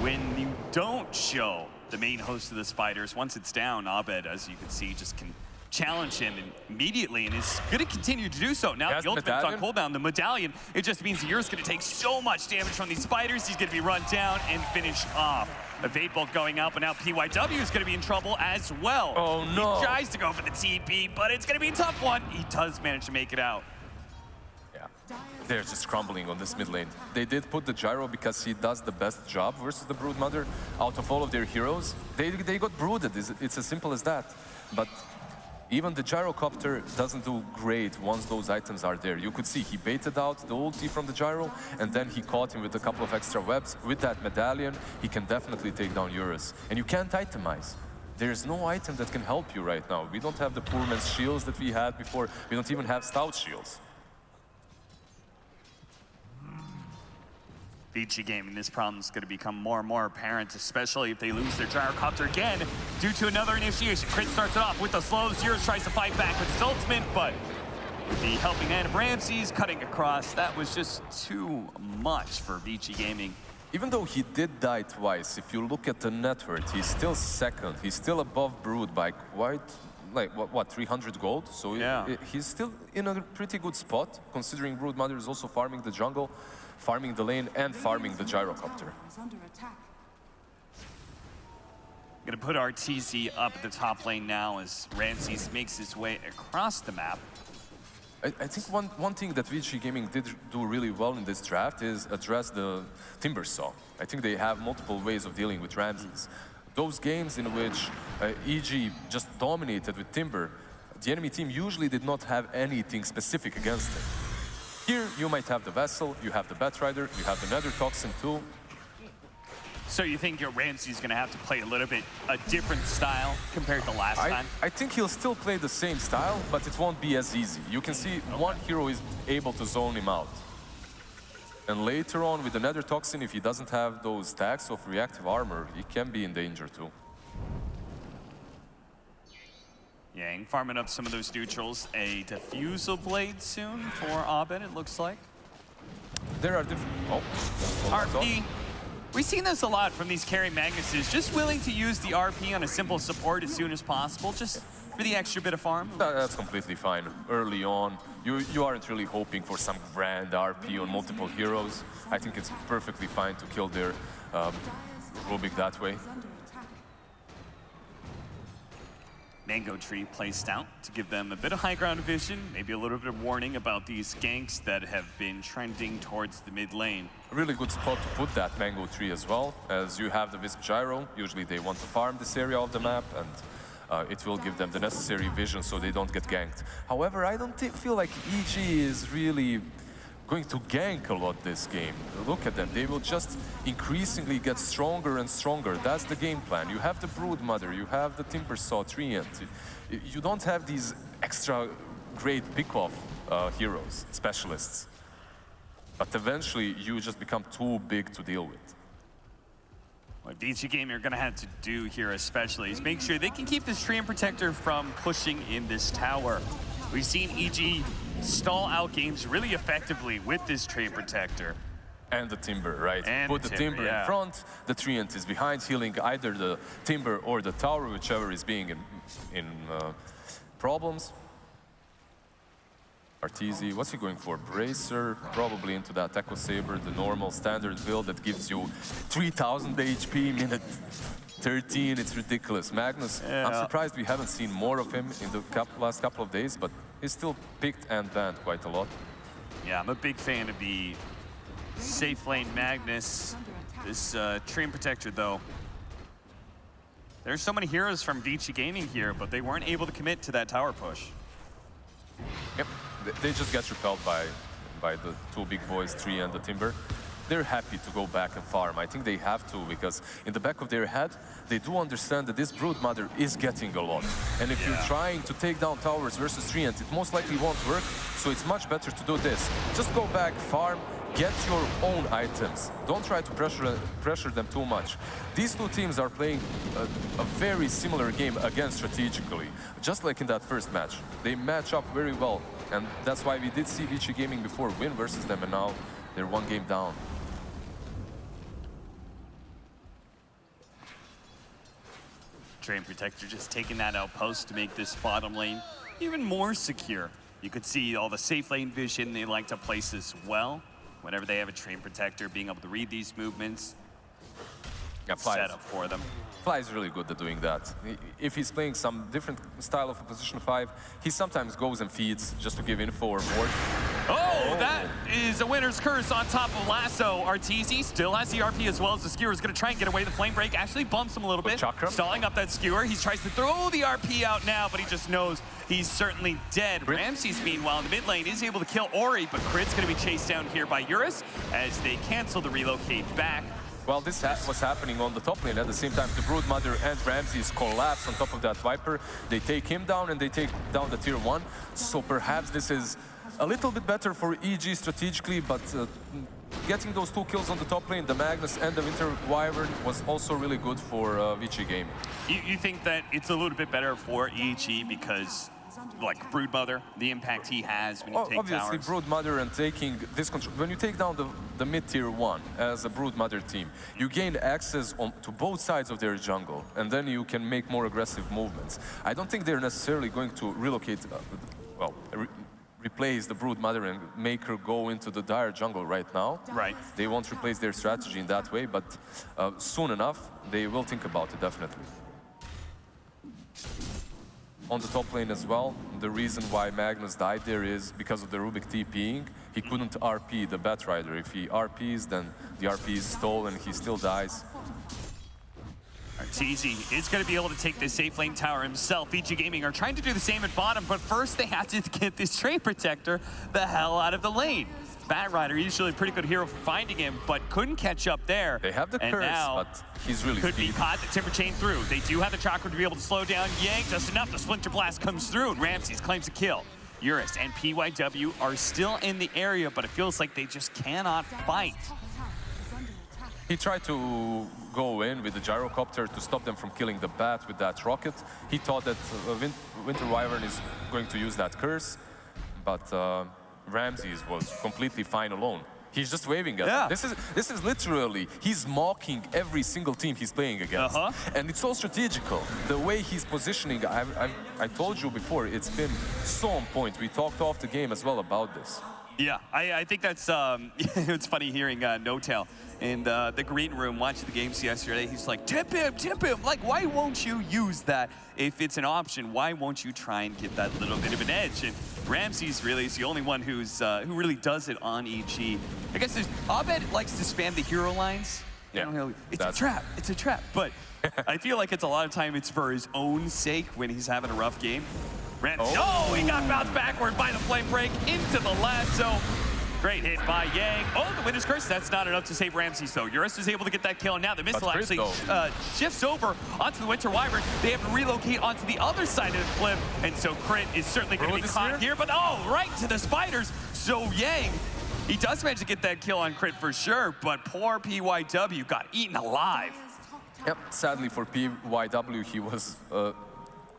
when you don't show the main host of the Spiders. Once it's down, Abed, as you can see, just can challenge him immediately and is going to continue to do so. Now the ultimate's on cooldown. The medallion, it just means Yur's going to take so much damage from these Spiders. He's going to be run down and finished off. Evade bolt going out, but now PYW is going to be in trouble as well. Oh no. He tries to go for the TP, but it's going to be a tough one. He does manage to make it out. They're just crumbling on this mid lane. They did put the Gyro because he does the best job versus the Broodmother. Out of all of their heroes, they got brooded. It's as simple as that. But even the Gyrocopter doesn't do great once those items are there. You could see he baited out the ulti from the Gyro, and then he caught him with a couple of extra webs. With that medallion, he can definitely take down Eurus. And you can't itemize. There's no item that can help you right now. We don't have the poor man's shields that we had before. We don't even have stout shields. VG Gaming, this problem is going to become more and more apparent, especially if they lose their Gyrocopter again due to another initiation. Crit starts it off with the slows. Eurus tries to fight back with his ultimate, but with the helping hand of Ramses cutting across, that was just too much for VG Gaming. Even though he did die twice, if you look at the net worth, he's still second. He's still above Brood by quite, like, what 300 gold? So yeah, he's still in a pretty good spot, considering Broodmother is also farming the jungle, farming the lane, and farming the Gyrocopter. Gonna put Arteezy up at the top lane now as Ramses makes his way across the map. I think one thing that VG Gaming did do really well in this draft is address the Timber Saw. I think they have multiple ways of dealing with Ramses. Those games in which EG just dominated with Timber, the enemy team usually did not have anything specific against it. Here, you might have the Vessel, you have the Batrider, you have the Nether Toxin too. So you think your Ramsey's going to have to play a little bit a different style compared to last time? I think he'll still play the same style, but it won't be as easy. You can see one hero is able to zone him out. And later on with the Nether Toxin, if he doesn't have those stacks of reactive armor, he can be in danger too. Yang farming up some of those neutrals. A Diffusal Blade soon for Abed, it looks like. There are different... Oh. RP. We've seen this a lot from these carry Magnuses, just willing to use the RP on a simple support as soon as possible, just for the extra bit of farm. That's completely fine. Early on, you aren't really hoping for some grand RP on multiple heroes. I think it's perfectly fine to kill their Rubik that way. Mango Tree placed out to give them a bit of high ground vision, maybe a little bit of warning about these ganks that have been trending towards the mid lane. A really good spot to put that Mango Tree as well, as you have the Wisp Gyro. Usually they want to farm this area of the map, and it will give them the necessary vision so they don't get ganked. However, I don't feel like EG is really going to gank a lot this game. Look at them, they will just increasingly get stronger and stronger. That's the game plan. You have the Broodmother, you have the Timber Saw, Treant. You don't have these extra great pick-off heroes, specialists. But eventually, you just become too big to deal with. What VG Gaming are going to have to do here especially is make sure they can keep this Treant Protector from pushing in this tower. We've seen EG stall out games really effectively with this Treant Protector. And the Timber, right? And Put the Timber in front, the Treant is behind, healing either the Timber or the tower, whichever is being in problems. Arteezy, what's he going for? Bracer, probably into that Echo Saber, the normal standard build that gives you 3000 HP, minute 13, it's ridiculous. Magnus, I'm surprised we haven't seen more of him in the last couple of days, but he's still picked and banned quite a lot. Yeah, I'm a big fan of the safe lane Magnus. This Treant Protector, though. There's so many heroes from Vici Gaming here, but they weren't able to commit to that tower push. Yep, they just get repelled by the two big boys, Tree and the Timber. They're happy to go back and farm. I think they have to, because in the back of their head, they do understand that this Broodmother is getting a lot. And if you're trying to take down towers versus Treant, it most likely won't work, so it's much better to do this. Just go back, farm, get your own items. Don't try to pressure them too much. These two teams are playing a very similar game again strategically, just like in that first match. They match up very well, and that's why we did see Vici Gaming before win versus them, and now they're one game down. Treant Protector just taking that outpost to make this bottom lane even more secure. You could see all the safe lane vision they like to place as well. Whenever they have a Treant Protector, being able to read these movements, set up for them. Fly is really good at doing that. If he's playing some different style of a position 5, he sometimes goes and feeds just to give info or more. Oh, that is a winner's curse on top of Lasso. Arteezy still has the RP as well as the Skewer. Is going to try and get away. The Flame Break actually bumps him a little bit, stalling up that Skewer. He tries to throw the RP out now, but he just knows he's certainly dead. Ramses, meanwhile, in the mid lane, is able to kill Ori, but Crit's going to be chased down here by Eurus as they cancel the relocate back. Well, this was happening on the top lane. At the same time, the Broodmother and Ramses collapse on top of that Viper. They take him down and they take down the tier 1. So perhaps this is a little bit better for EG strategically, but getting those 2 kills on the top lane, the Magnus and the Winter Wyvern, was also really good for Vici Gaming. You think that it's a little bit better for EG because, like, Broodmother, the impact he has when you take obviously, towers? Broodmother and taking this control. When you take down the mid-tier 1 as a Broodmother team, you gain access to both sides of their jungle, and then you can make more aggressive movements. I don't think they're necessarily going to relocate, replace the Broodmother and make her go into the dire jungle right now. Right. They won't replace their strategy in that way, but soon enough, they will think about it, definitely. On the top lane as well, the reason why Magnus died there is because of the Rubik TPing. He couldn't RP the Batrider. If he RPs, then the RP is stolen, he still dies. Arteezy is going to be able to take this safe lane tower himself. Vici Gaming are trying to do the same at bottom, but first they have to get this Treant Protector the hell out of the lane. Batrider, usually a pretty good hero for finding him, but couldn't catch up there. They have the curse, but he's really could be caught the Timber Chain through. They do have the chakra to be able to slow down Yang just enough. The Splinter Blast comes through, and Ramses claims a kill. Eurus and PYW are still in the area, but it feels like they just cannot fight. He tried to go in with the gyrocopter to stop them from killing the bat with that rocket. He thought that Winter Wyvern is going to use that curse, but Ramses was completely fine alone. He's just waving at them. This is literally, he's mocking every single team he's playing against. And it's so strategical. The way he's positioning, I told you before, it's been so on point. We talked off the game as well about this. Yeah, I think that's, it's funny hearing No-Tail in the green room watching the games yesterday. He's like, tip him, tip him. Like, why won't you use that if it's an option? Why won't you try and get that little bit of an edge? And Ramses really is the only one who really does it on EG. I guess Abed likes to spam the hero lines. Yeah, you know, it's a trap, it's a trap. But I feel like it's a lot of time it's for his own sake when he's having a rough game. Ramses, he got bounced backward by the Flame Break into the lasso. Great hit by Yang. Oh, the Winter's Curse. That's not enough to save Ramses, though. Eurus is able to get that kill, and now the missile actually shifts over onto the Winter Wyvern. They have to relocate onto the other side of the cliff, and so Crit is certainly going to be caught here. But right to the spiders. So Yang, he does manage to get that kill on Crit for sure, but poor PYW got eaten alive. Yep, sadly for PYW, he was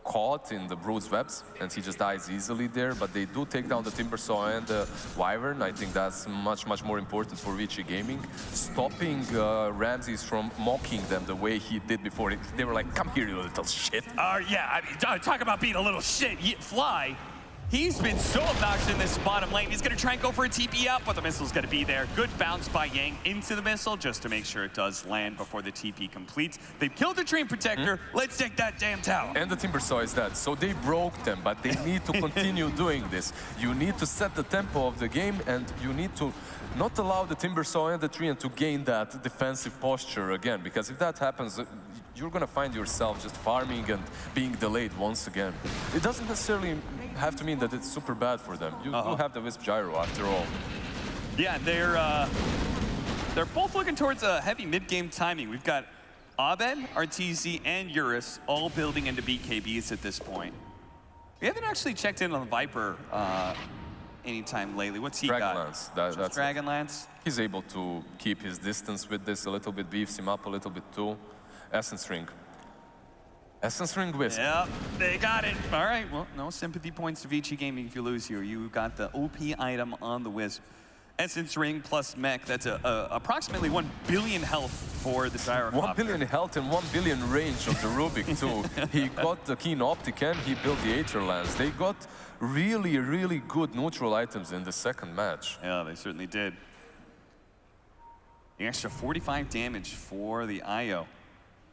caught in the Brood's webs, and he just dies easily there. But they do take down the Timbersaw and the Wyvern. I think that's much, much more important for Vici Gaming. Stopping Ramses from mocking them the way he did before. They were like, come here, you little shit. Yeah, I mean, talk about being a little shit. Fly. He's been so obnoxious in this bottom lane. He's going to try and go for a TP out, but the missile's going to be there. Good bounce by Yang into the missile just to make sure it does land before the TP completes. They've killed the Dream Protector. Let's take that damn tower. And the Timbersaw is dead. So they broke them, but they need to continue doing this. You need to set the tempo of the game, and you need to not allow the Timbersaw and the Treant to gain that defensive posture again, because if that happens, you're going to find yourself just farming and being delayed once again. It doesn't necessarily have to mean that it's super bad for them. You do have the Wisp Gyro after all. Yeah, they're both looking towards a heavy mid-game timing. We've got Abed, RTZ, and Eurus all building into BKBs at this point. We haven't actually checked in on Viper anytime lately. What's he got? Dragonlance. That's Dragonlance. He's able to keep his distance with this a little bit, beefs him up a little bit too. Essence Ring. Essence Ring Wisp. Yep, they got it. All right, well, no sympathy points to Vici Gaming if you lose here. You got the OP item on the Wisp. Essence Ring plus mech, that's approximately 1 billion health for the Gyrocopter. 1 billion health and 1 billion range of the Rubik too. He got the Keen Optic and he built the Aether Lance. They got really, really good neutral items in the second match. Yeah, they certainly did. The extra 45 damage for the IO.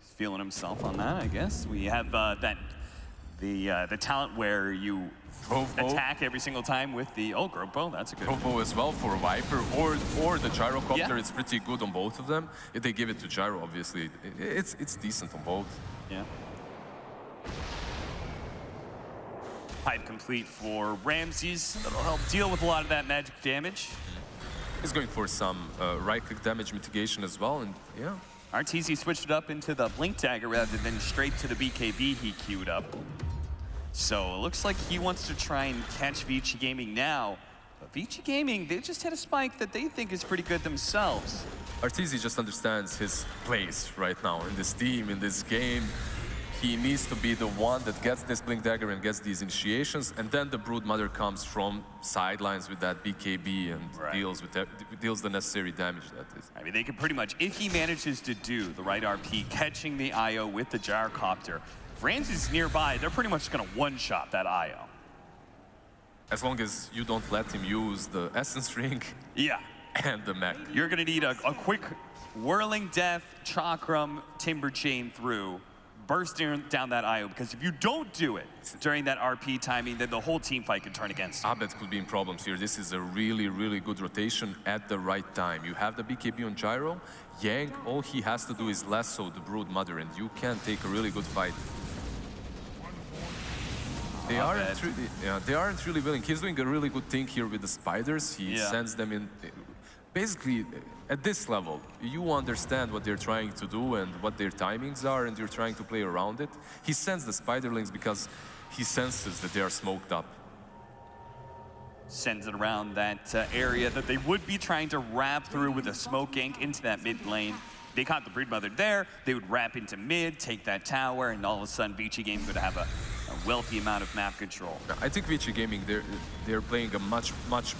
He's feeling himself on that, I guess. We have the talent where you attack every single time with the Growbow. That's a good Growbow as well for Viper or the Gyrocopter. Yeah. It's pretty good on both of them. If they give it to Gyro, obviously, it's decent on both. Yeah. Pipe complete for Ramses. That'll help deal with a lot of that magic damage. He's going for some right-click damage mitigation as well, and yeah. RTZ switched it up into the Blink Dagger rather than straight to the BKB he queued up. So it looks like he wants to try and catch Vici Gaming now. But Vici Gaming, they just hit a spike that they think is pretty good themselves. RTZ just understands his place right now in this team, in this game. He needs to be the one that gets this Blink Dagger and gets these initiations, and then the Brood Mother comes from sidelines with that BKB and deals the necessary damage that is. I mean, they can pretty much, if he manages to do the right RP, catching the IO with the Gyrocopter, if Ramses is nearby, they're pretty much going to one-shot that IO. As long as you don't let him use the Essence Ring and the mech. You're going to need a quick Whirling Death, Chakram, Timber Chain through, bursting down that IO, because if you don't do it during that RP timing, then the whole team fight can turn against you. Abed could be in problems here. This is a really, really good rotation at the right time. You have the BKB on Gyro. Yang, all he has to do is lasso the Brood Mother, and you can take a really good fight. They aren't really willing. He's doing a really good thing here with the spiders. He sends them in. Basically, at this level, you understand what they're trying to do and what their timings are, and you're trying to play around it. He sends the spiderlings because he senses that they are smoked up. Sends it around that area that they would be trying to wrap through with a smoke gank into that mid lane. They caught the Brood Mother there, they would wrap into mid, take that tower, and all of a sudden Vici Gaming would have a wealthy amount of map control. I think Vici Gaming, they're playing a much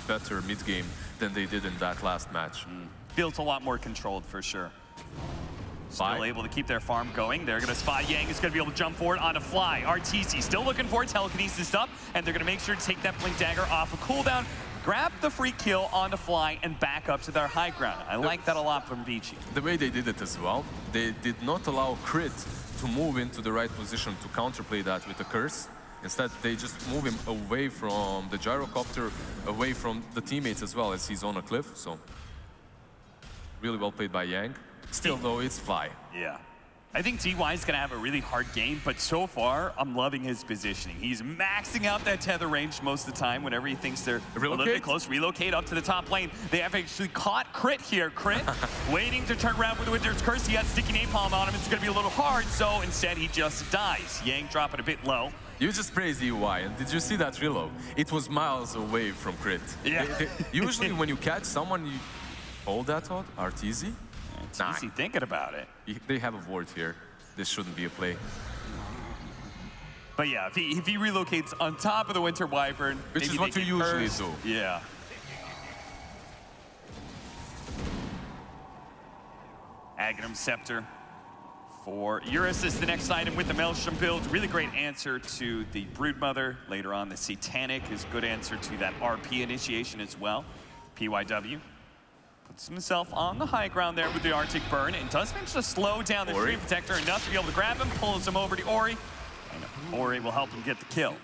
better mid game than they did in that last match. Feels a lot more controlled for sure. Still able to keep their farm going. They're going to spot Yang. Is going to be able to jump forward on a fly. RTC still looking for telekinesis up, and they're going to make sure to take that Blink Dagger off a cooldown, grab the free kill on the fly, and back up to their high ground. I like that a lot from Vici. The way they did it as well, they did not allow Crit to move into the right position to counterplay that with a curse. Instead, they just move him away from the Gyrocopter, away from the teammates as well, as he's on a cliff. So, really well played by Yang. Still, though, it's Fly. Yeah. I think TY is going to have a really hard game, but so far, I'm loving his positioning. He's maxing out that tether range most of the time whenever he thinks they're a little bit close. Relocate up to the top lane. They have actually caught Crit here. Crit waiting to turn around with the Wizard's Curse. He has Sticky Napalm on him. It's going to be a little hard, so instead he just dies. Yang dropping a bit low. You just praised EY, and did you see that reload? It was miles away from Crit. Yeah. Usually when you catch someone, you hold that thought, RTZ. It's easy thinking about it. They have a ward here. This shouldn't be a play. But yeah, if he relocates on top of the Winter Wyvern, which maybe is what they you get usually cursed. do. Yeah. Aghanim Scepter for Eurus is the next item with the Maelstrom build. Really great answer to the Broodmother. Later on, the Satanic is good answer to that RP initiation as well. PYW puts himself on the high ground there with the Arctic Burn and does manage to slow down the Stream Protector enough to be able to grab him, pulls him over to Ori, and Ori will help him get the kill.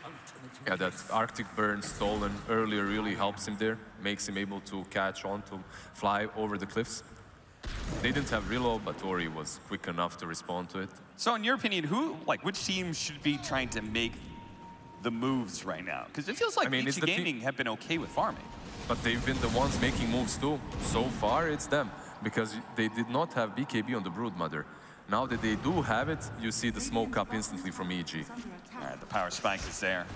Yeah, that Arctic Burn stolen earlier really helps him there, makes him able to catch on, to fly over the cliffs. They didn't have reload, but Ori was quick enough to respond to it. So in your opinion, which team should be trying to make the moves right now? Because it feels like VG Gaming have been okay with farming. But they've been the ones making moves too. So far, it's them, because they did not have BKB on the Broodmother. Now that they do have it, you see the smoke up instantly from EG. All right, the power spike is there.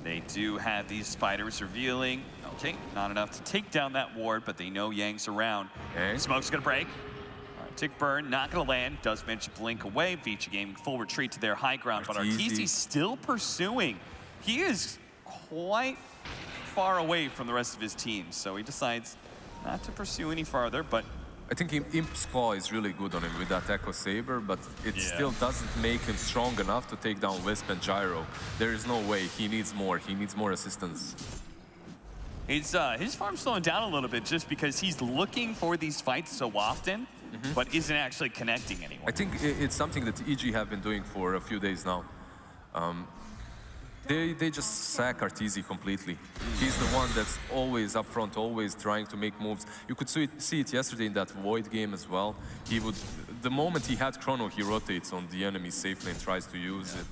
They do have these spiders revealing. Okay, not enough to take down that ward, but they know Yang's around. Okay. Smoke's gonna break. All right, Tick Burn not gonna land. Does manage to blink away. VG Gaming full retreat to their high ground, but Arteezy still pursuing. He is quite far away from the rest of his team, so he decides not to pursue any farther, but I think Imp's Claw is really good on him with that Echo Saber, but it still doesn't make him strong enough to take down Wisp and Gyro. There is no way. He needs more. He needs more assistance. His farm's slowing down a little bit just because he's looking for these fights so often, but isn't actually connecting anyone. I think it's something that EG have been doing for a few days now. They just sack Arteezy completely. He's the one that's always up front, always trying to make moves. You could see it yesterday in that Void game as well. He would, the moment he had Chrono, he rotates on the enemy safe lane, tries to use it.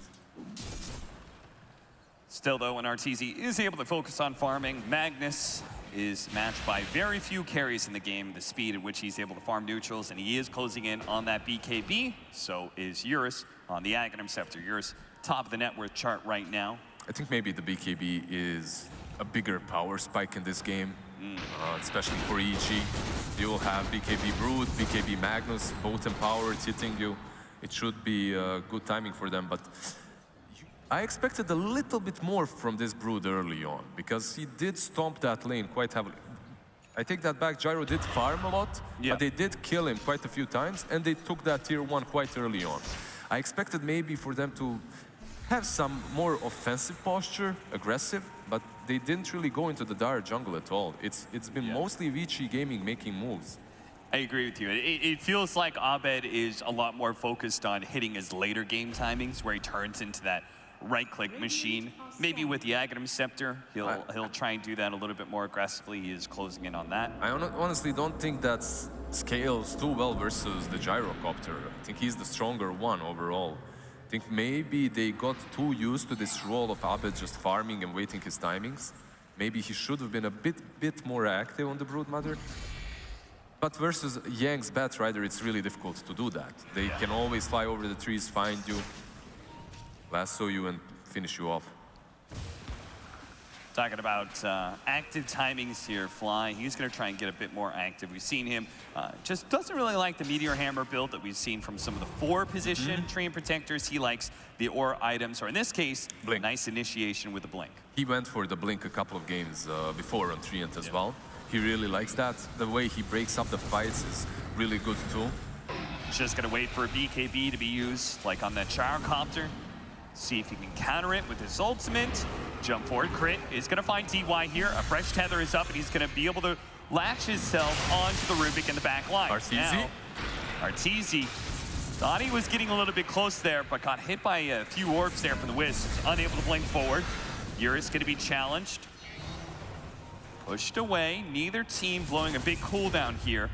Still though, when Arteezy is able to focus on farming, Magnus is matched by very few carries in the game, the speed at which he's able to farm neutrals, and he is closing in on that BKB. So is Eurus on the Aghanim Scepter. Eurus top of the net worth chart right now. I think maybe the BKB is a bigger power spike in this game, especially for EG. You will have BKB Brood, BKB Magnus, both empowered, hitting you. It should be good timing for them, but I expected a little bit more from this Brood early on, because he did stomp that lane quite heavily. I take that back, Gyro did farm a lot, but they did kill him quite a few times, and they took that tier 1 quite early on. I expected maybe for them to have some more offensive posture, aggressive, but they didn't really go into the dire jungle at all. It's been mostly VG Gaming making moves. I agree with you. It feels like Abed is a lot more focused on hitting his later game timings, where he turns into that right-click machine. Maybe with the Aghanim Scepter, he'll try and do that a little bit more aggressively. He is closing in on that. I honestly don't think that scales too well versus the Gyrocopter. I think he's the stronger one overall. I think maybe they got too used to this role of Abed just farming and waiting his timings. Maybe he should have been a bit more active on the Broodmother. But versus Yang's Batrider, it's really difficult to do that. They can always fly over the trees, find you, lasso you, and finish you off. Talking about active timings here, Fly. He's going to try and get a bit more active. We've seen him just doesn't really like the Meteor Hammer build that we've seen from some of the 4-position Treant Protectors. He likes the Aura items, or in this case, Blink. Nice initiation with the Blink. He went for the Blink a couple of games before on Treant as well. He really likes that. The way he breaks up the fights is really good too. Just going to wait for a BKB to be used, like on that Gyrocopter. See if he can counter it with his ultimate. Jump forward, crit is going to find DY here. A fresh tether is up, and he's going to be able to latch himself onto the Rubik in the back line. Arteezy? Arteezy thought he was getting a little bit close there, but got hit by a few orbs there from the Wisp. Unable to blink forward. Eurus going to be challenged. Pushed away. Neither team blowing a big cooldown here.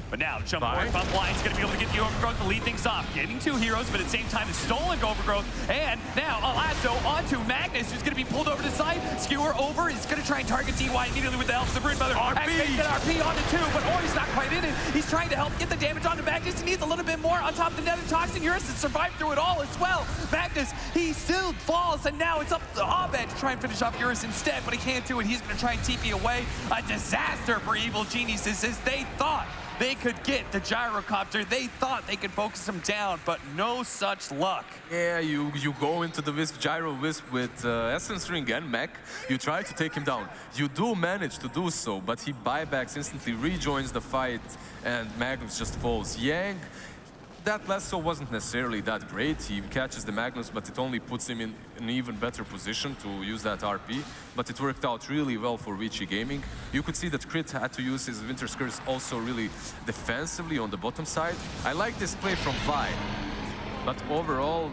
But now, jump forward, bump line's gonna be able to get the Overgrowth to lead things off. Getting 2 heroes, but at the same time, the stolen Overgrowth. And now, a lasso onto Magnus, who's gonna be pulled over to the side. Skewer over, is gonna try and target DY immediately with the help of the Broodmother. Activates that RP onto 2, but Ori's not quite in it. He's trying to help get the damage onto Magnus. He needs a little bit more on top of the Nether Toxin. Eurus has survived through it all as well. Magnus, he still falls, and now it's up to Abed to try and finish off Eurus instead, but he can't do it. He's gonna try and TP away. A disaster for Evil Geniuses, as they thought they could get the gyrocopter. They thought they could focus him down, but no such luck. Yeah, you go into the Wisp, Gyro Wisp with Essence Ring and Mech. You try to take him down. You do manage to do so, but he buybacks instantly, rejoins the fight, and Magnus just falls. Yang, that lasso wasn't necessarily that great. He catches the Magnus, but it only puts him in an even better position to use that RP. But it worked out really well for Vici Gaming. You could see that Crit had to use his Winter's Curse also really defensively on the bottom side. I like this play from Vi, but overall,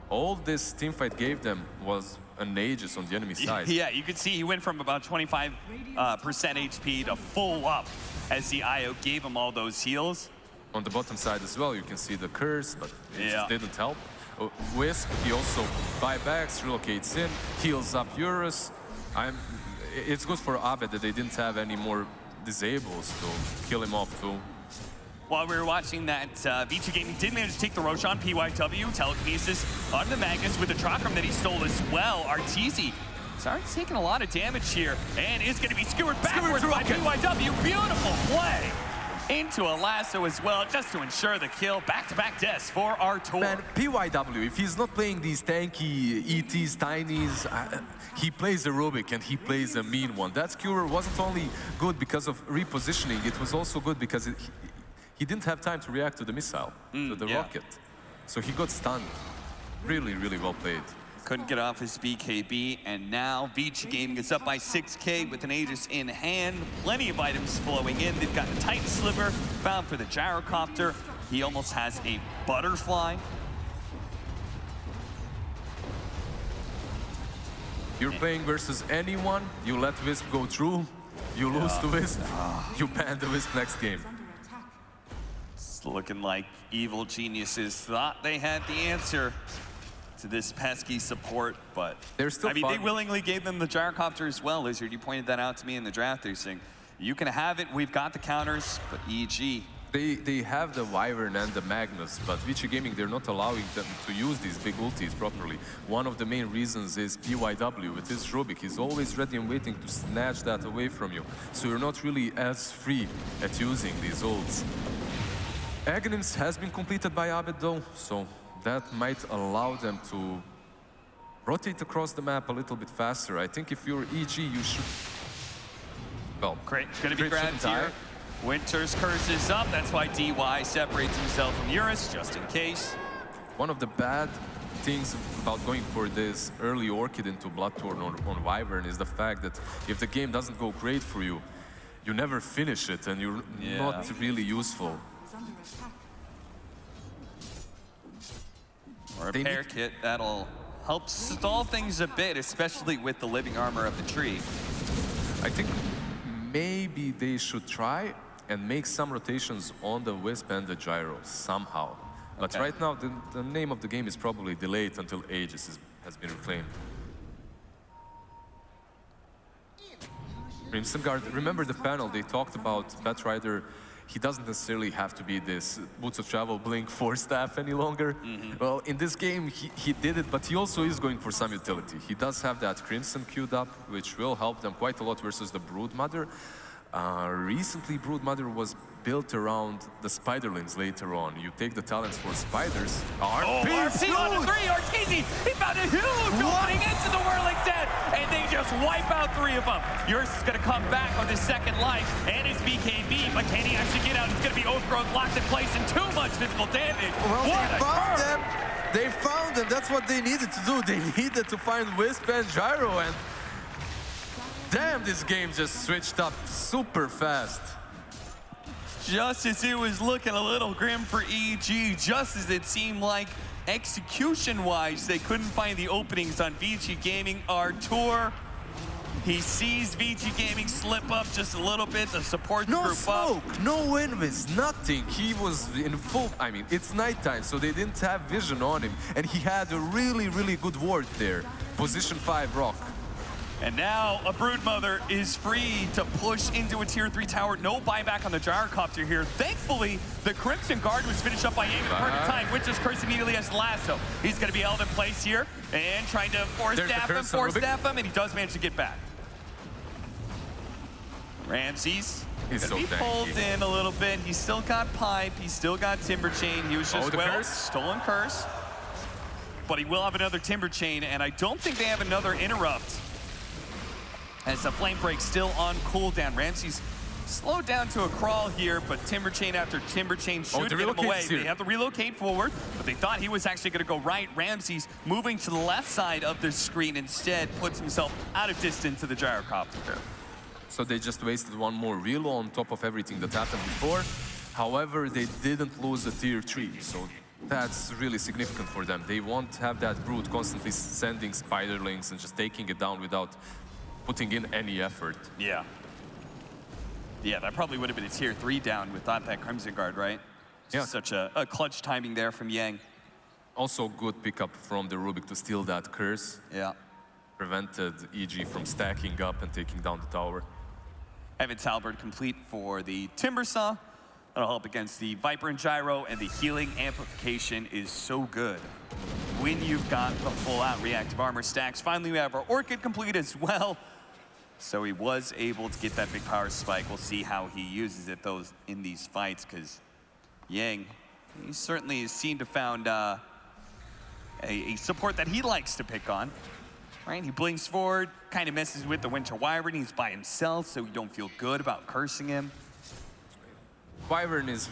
all this teamfight gave them was an Aegis on the enemy side. Yeah, you could see he went from about 25% HP to full up as the IO gave him all those heals. On the bottom side as well, you can see the curse, but it just didn't help. Wisp, he also buybacks, relocates in, heals up Eurus. It's good for Abed that they didn't have any more disables to kill him off too. While we were watching that, Vici Gaming did manage to take the Roshan PYW, telekinesis on the Magnus with the Chakram that he stole as well. Arteezy starts taking a lot of damage here and is going to be skewered backwards by PYW. Beautiful play into a lasso as well, just to ensure the kill. Back-to-back deaths for Artur. Man, PYW, if he's not playing these tanky ETs, tinies, he plays a Rubik and he plays a mean one. That skewer wasn't only good because of repositioning, it was also good because he didn't have time to react to the missile, to the rocket. So he got stunned. Really, really well played. Couldn't get off his BKB, and now Vici Gaming is up by 6K with an Aegis in hand. Plenty of items flowing in. They've got a Titan Sliver found for the gyrocopter. He almost has a butterfly. You're playing versus anyone, you let Wisp go through, you lose to Wisp, you ban the Wisp next game. It's looking like evil geniuses thought they had the answer to this pesky support, but they're still they willingly gave them the gyrocopter as well, Lizard. You pointed that out to me in the draft. They're saying, you can have it, we've got the counters, but EG. They have the Wyvern and the Magnus, but Vici Gaming, they're not allowing them to use these big ultis properly. One of the main reasons is PYW with his Rubik. He's always ready and waiting to snatch that away from you. So you're not really as free at using these ults. Aghanims has been completed by Abed though, so that might allow them to rotate across the map a little bit faster. I think if you're EG, you should... Well, gonna be grabbed here. Winter's Curse is up. That's why DY separates himself from Eurus, just in case. One of the bad things about going for this early Orchid into Bloodthorn on Wyvern is the fact that if the game doesn't go great for you, you never finish it and you're not really useful. Or a pair kit, that'll help stall things a bit, especially with the living armor of the tree. I think maybe they should try and make some rotations on the Wisp and the Gyro somehow. But right now, the name of the game is probably delayed until Aegis has been reclaimed. Crimson Guard, remember the panel, they talked about Batrider. He doesn't necessarily have to be this Boots of Travel Blink 4 staff any longer. Well, in this game, he did it, but he also is going for some utility. He does have that Crimson queued up, which will help them quite a lot versus the Broodmother. Recently, Broodmother was built around the Spiderlings later on. You take the talents for Spiders. RP on the 3, Arteezy, he found a huge opening into the Whirling Dead, and they just wipe out 3 of them. Eurus is gonna come back on his second life, and his BKB, but can he actually get out? It's gonna be Oathgrowth locked in place, and too much physical damage. Well, they found them. They found them. That's what they needed to do. They needed to find Wisp and Gyro, and damn, this game just switched up super fast. Just as it was looking a little grim for EG, just as it seemed like execution-wise, they couldn't find the openings on Vici Gaming. Artur, he sees Vici Gaming slip up just a little bit, the support group up. No smoke, no invis, nothing. He was in full, I mean, it's nighttime, so they didn't have vision on him, and he had a really, really good ward there. Position 5 rock. And now a Broodmother is free to push into a tier 3 tower. No buyback on the gyrocopter here. Thankfully, the Crimson Guard was finished up by aiming at perfect time. Winter's Curse immediately has lasso. He's going to be held in place here and trying to force staff him, and he does manage to get back. Ramses He's so He tanky. pulled in a little bit. He's still got Pipe. He's still got Timber Chain. He was just, the well, curse? stolen Curse. But he will have another Timber Chain, and I don't think they have another Interrupt. As the Flame Break still on cooldown. Ramsey's slowed down to a crawl here, but Timber Chain after Timber Chain should get him away. They have to relocate forward, but they thought he was actually going to go right. Ramsey's moving to the left side of the screen instead, puts himself out of distance to the gyrocopter. So they just wasted one more reload on top of everything that happened before. However, they didn't lose a tier 3, so that's really significant for them. They won't have that Brood constantly sending Spiderlings and just taking it down without putting in any effort. Yeah. Yeah, that probably would have been a tier 3 down without that Crimson Guard, right? Yeah. Such a clutch timing there from Yang. Also good pickup from the Rubik to steal that curse. Yeah. Prevented EG from stacking up and taking down the tower. Evan's Halberd complete for the Timbersaw. That'll help against the Viper and Gyro, and the healing amplification is so good when you've got the full-out reactive armor stacks. Finally, we have our Orchid complete as well. So he was able to get that big power spike. We'll see how he uses it in these fights, because Yang, he certainly has seemed to found a support that he likes to pick on. Right, he blinks forward, kind of messes with the Winter Wyvern. He's by himself, so you don't feel good about cursing him. Wyvern is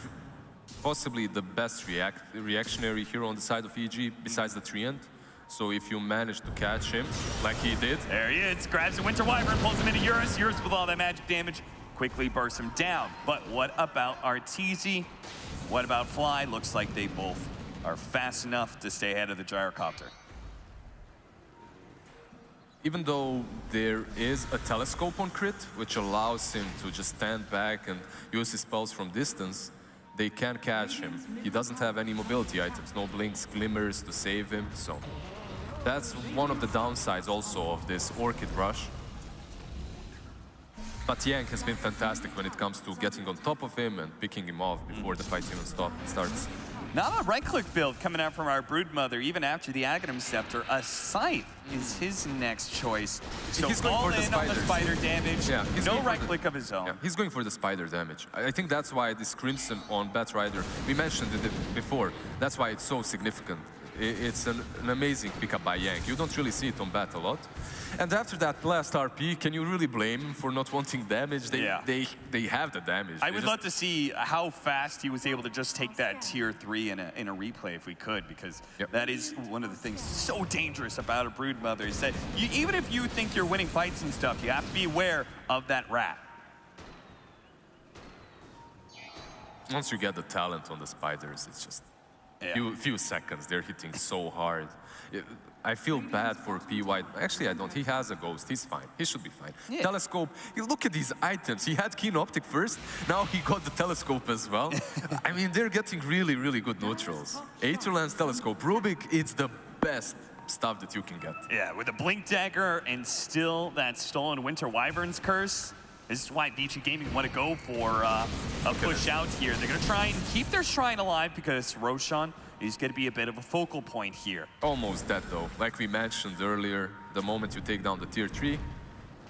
possibly the best reactionary hero on the side of EG, besides the Treant. So if you manage to catch him, like he did. There he is, grabs the Winter Wyvern, pulls him into Eurus. Eurus with all that magic damage quickly bursts him down. But what about Arteezy? What about Fly? Looks like they both are fast enough to stay ahead of the gyrocopter. Even though there is a telescope on crit, which allows him to just stand back and use his spells from distance, they can catch him. He doesn't have any mobility items, no blinks, glimmers to save him, so that's one of the downsides also of this Orchid rush. But Yang has been fantastic when it comes to getting on top of him and picking him off before the fight even starts. Not a right-click build coming out from our Broodmother, even after the Aghanim Scepter. A Scythe is his next choice. So He's going all for the in on the spiders. spider damage, Yeah, no right-click of his own. Yeah, he's going for the spider damage. I think that's why this Crimson on Batrider, we mentioned it before, that's why it's so significant. It's an amazing pickup by Yang. You don't really see it on Bat a lot. And after that last RP, can you really blame him for not wanting damage? They have the damage. I would love to see how fast he was able to just take that tier 3 in a replay if we could, because that is one of the things so dangerous about a Broodmother is that even if you think you're winning fights and stuff, you have to be aware of that rat. Once you get the talent on the spiders, it's just few seconds. They're hitting so hard. I feel bad for PY. Actually, I don't. He has a ghost. He's fine. He should be fine. Yeah. Telescope. You look at these items. He had Keen Optic first. Now he got the telescope as well. I mean, they're getting really, really good neutrals. Aetherland's telescope. Rubik, it's the best stuff that you can get. Yeah, with a Blink Dagger and still that stolen Winter Wyvern's curse. This is why Vici Gaming want to go for a push out here. They're going to try and keep their shrine alive because Roshan is going to be a bit of a focal point here. Almost dead though. Like we mentioned earlier, the moment you take down the tier 3,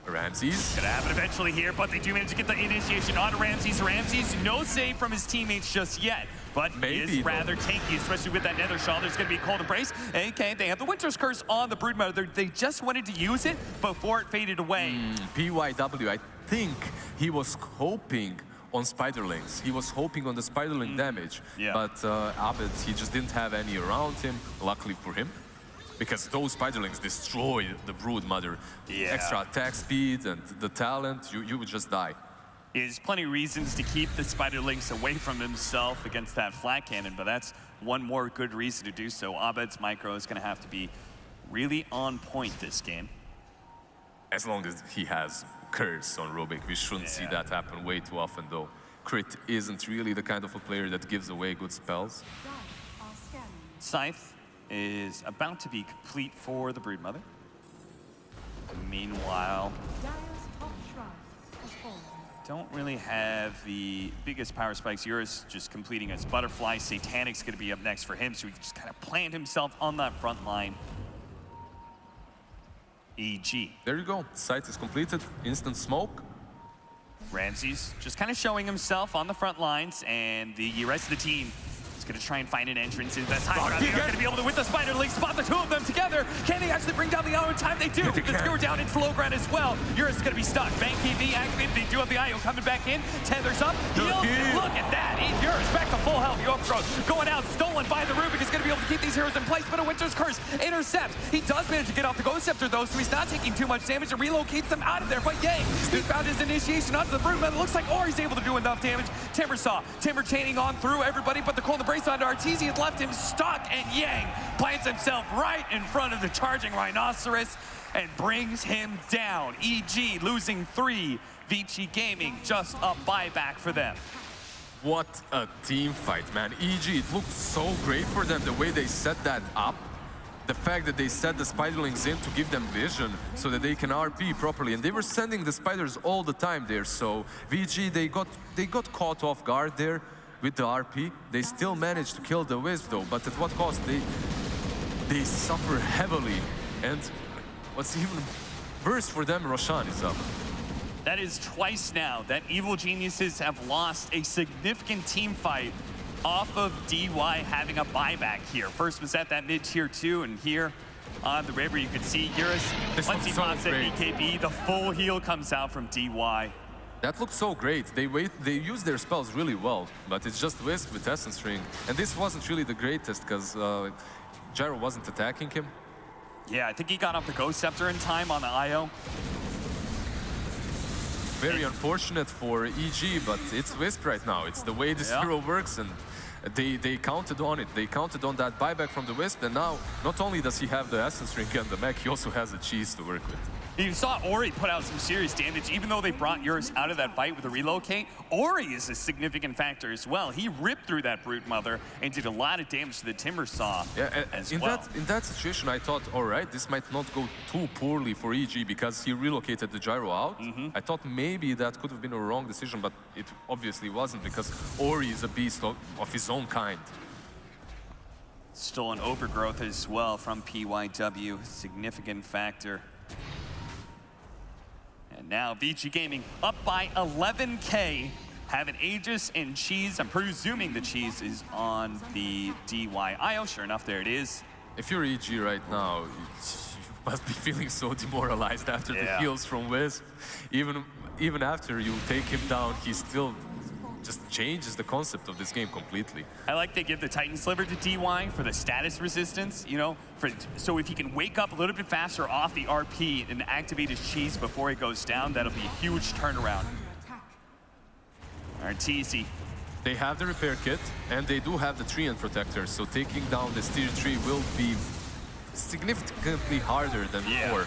Ramses. Gonna happen eventually here, but they do manage to get the initiation on Ramses. Ramses, no save from his teammates just yet, but he is rather tanky, especially with that Nether Shawl. There's gonna be a cold embrace. Okay, they have the Winter's Curse on the Broodmother. They just wanted to use it before it faded away. PYW, I think he was hoping on Spiderlings. He was hoping on the Spiderling damage, but Abed, he just didn't have any around him, luckily for him. Because those Spiderlings destroy the Broodmother. Extra attack speed and the talent, you would just die. There's plenty of reasons to keep the Spiderlings away from himself against that flat cannon, but that's one more good reason to do so. Abed's micro is going to have to be really on point this game. As long as he has Curse on Rubik, we shouldn't see that happen way too often though. Crit isn't really the kind of a player that gives away good spells. Scythe is about to be complete for the Broodmother. Meanwhile, don't really have the biggest power spikes. Eurus just completing his butterfly. Satanic's going to be up next for him, so he can just kind of plant himself on that front line. EG. There you go. Site is completed. Instant smoke. Ramsey's just kind of showing himself on the front lines, and the rest of the team is going to try and find an entrance into this high ground. They're going to be able to, with the Spider Link, spot the two of them together. Can they actually bring down the IO in time? They do. The Skewer down into low ground as well. Eurus is going to be stuck. Bank EV activated. They do have the IO coming back in. Tethers up. Heals. Look at that. Eurus back to full health. York throws going out. Stolen by the Rubik. Is going to be able to keep these heroes in place, but a Winter's Curse intercepts. He does manage to get off the Ghost Scepter, though, so he's not taking too much damage and relocates them out of there. But Yang, he found his initiation onto the Brute Metal. Looks like Ori's able to do enough damage. Timber chaining on through everybody, but the Cold Embrace onto Arteezy left him stuck, and Yang plants himself right in front of the charging Rhinoceros and brings him down. EG losing 3, Vici Gaming just a buyback for them. What a team fight, man. EG, it looked so great for them, the way they set that up. The fact that they set the Spiderlings in to give them vision so that they can RP properly. And they were sending the Spiders all the time there. So VG, they got caught off guard there with the RP. They still managed to kill the Wisp though, but at what cost? They suffer heavily. And what's even worse for them, Roshan is up. That is twice now that Evil Geniuses have lost a significant team fight off of DY having a buyback here. First was at that mid-tier 2, and here on the river you could see Eurus, once he pops at BKB, the full heal comes out from DY. That looked so great. They use their spells really well, but it's just Wisp with Essence Ring. And this wasn't really the greatest because Gyro wasn't attacking him. Yeah, I think he got off the Ghost Scepter in time on the IO. Very unfortunate for EG, but it's Wisp right now. It's the way this hero works, and they counted on it. They counted on that buyback from the Wisp, and now not only does he have the Essence Ring and the mech, he also has a cheese to work with. You saw Ori put out some serious damage, even though they brought Eurus out of that fight with a relocate. Ori is a significant factor as well. He ripped through that Brute Mother and did a lot of damage to the Timber Saw in that situation, I thought, all right, this might not go too poorly for EG because he relocated the Gyro out. I thought maybe that could have been a wrong decision, but it obviously wasn't because Ori is a beast of his own kind. Still an overgrowth as well from PYW, significant factor. And now Vici Gaming up by 11K, having Aegis and Cheese. I'm presuming the Cheese is on the DYIO. Sure enough, there it is. If you're EG right now, you must be feeling so demoralized after the heals from Wisp. Even after you take him down, he still just changes the concept of this game completely. I like they give the Titan Sliver to DY for the status resistance, you know, so if he can wake up a little bit faster off the RP and activate his cheese before he goes down, that'll be a huge turnaround. Arteezy. They have the repair kit, and they do have the Treant Protector, so taking down this tier 3 will be significantly harder than before.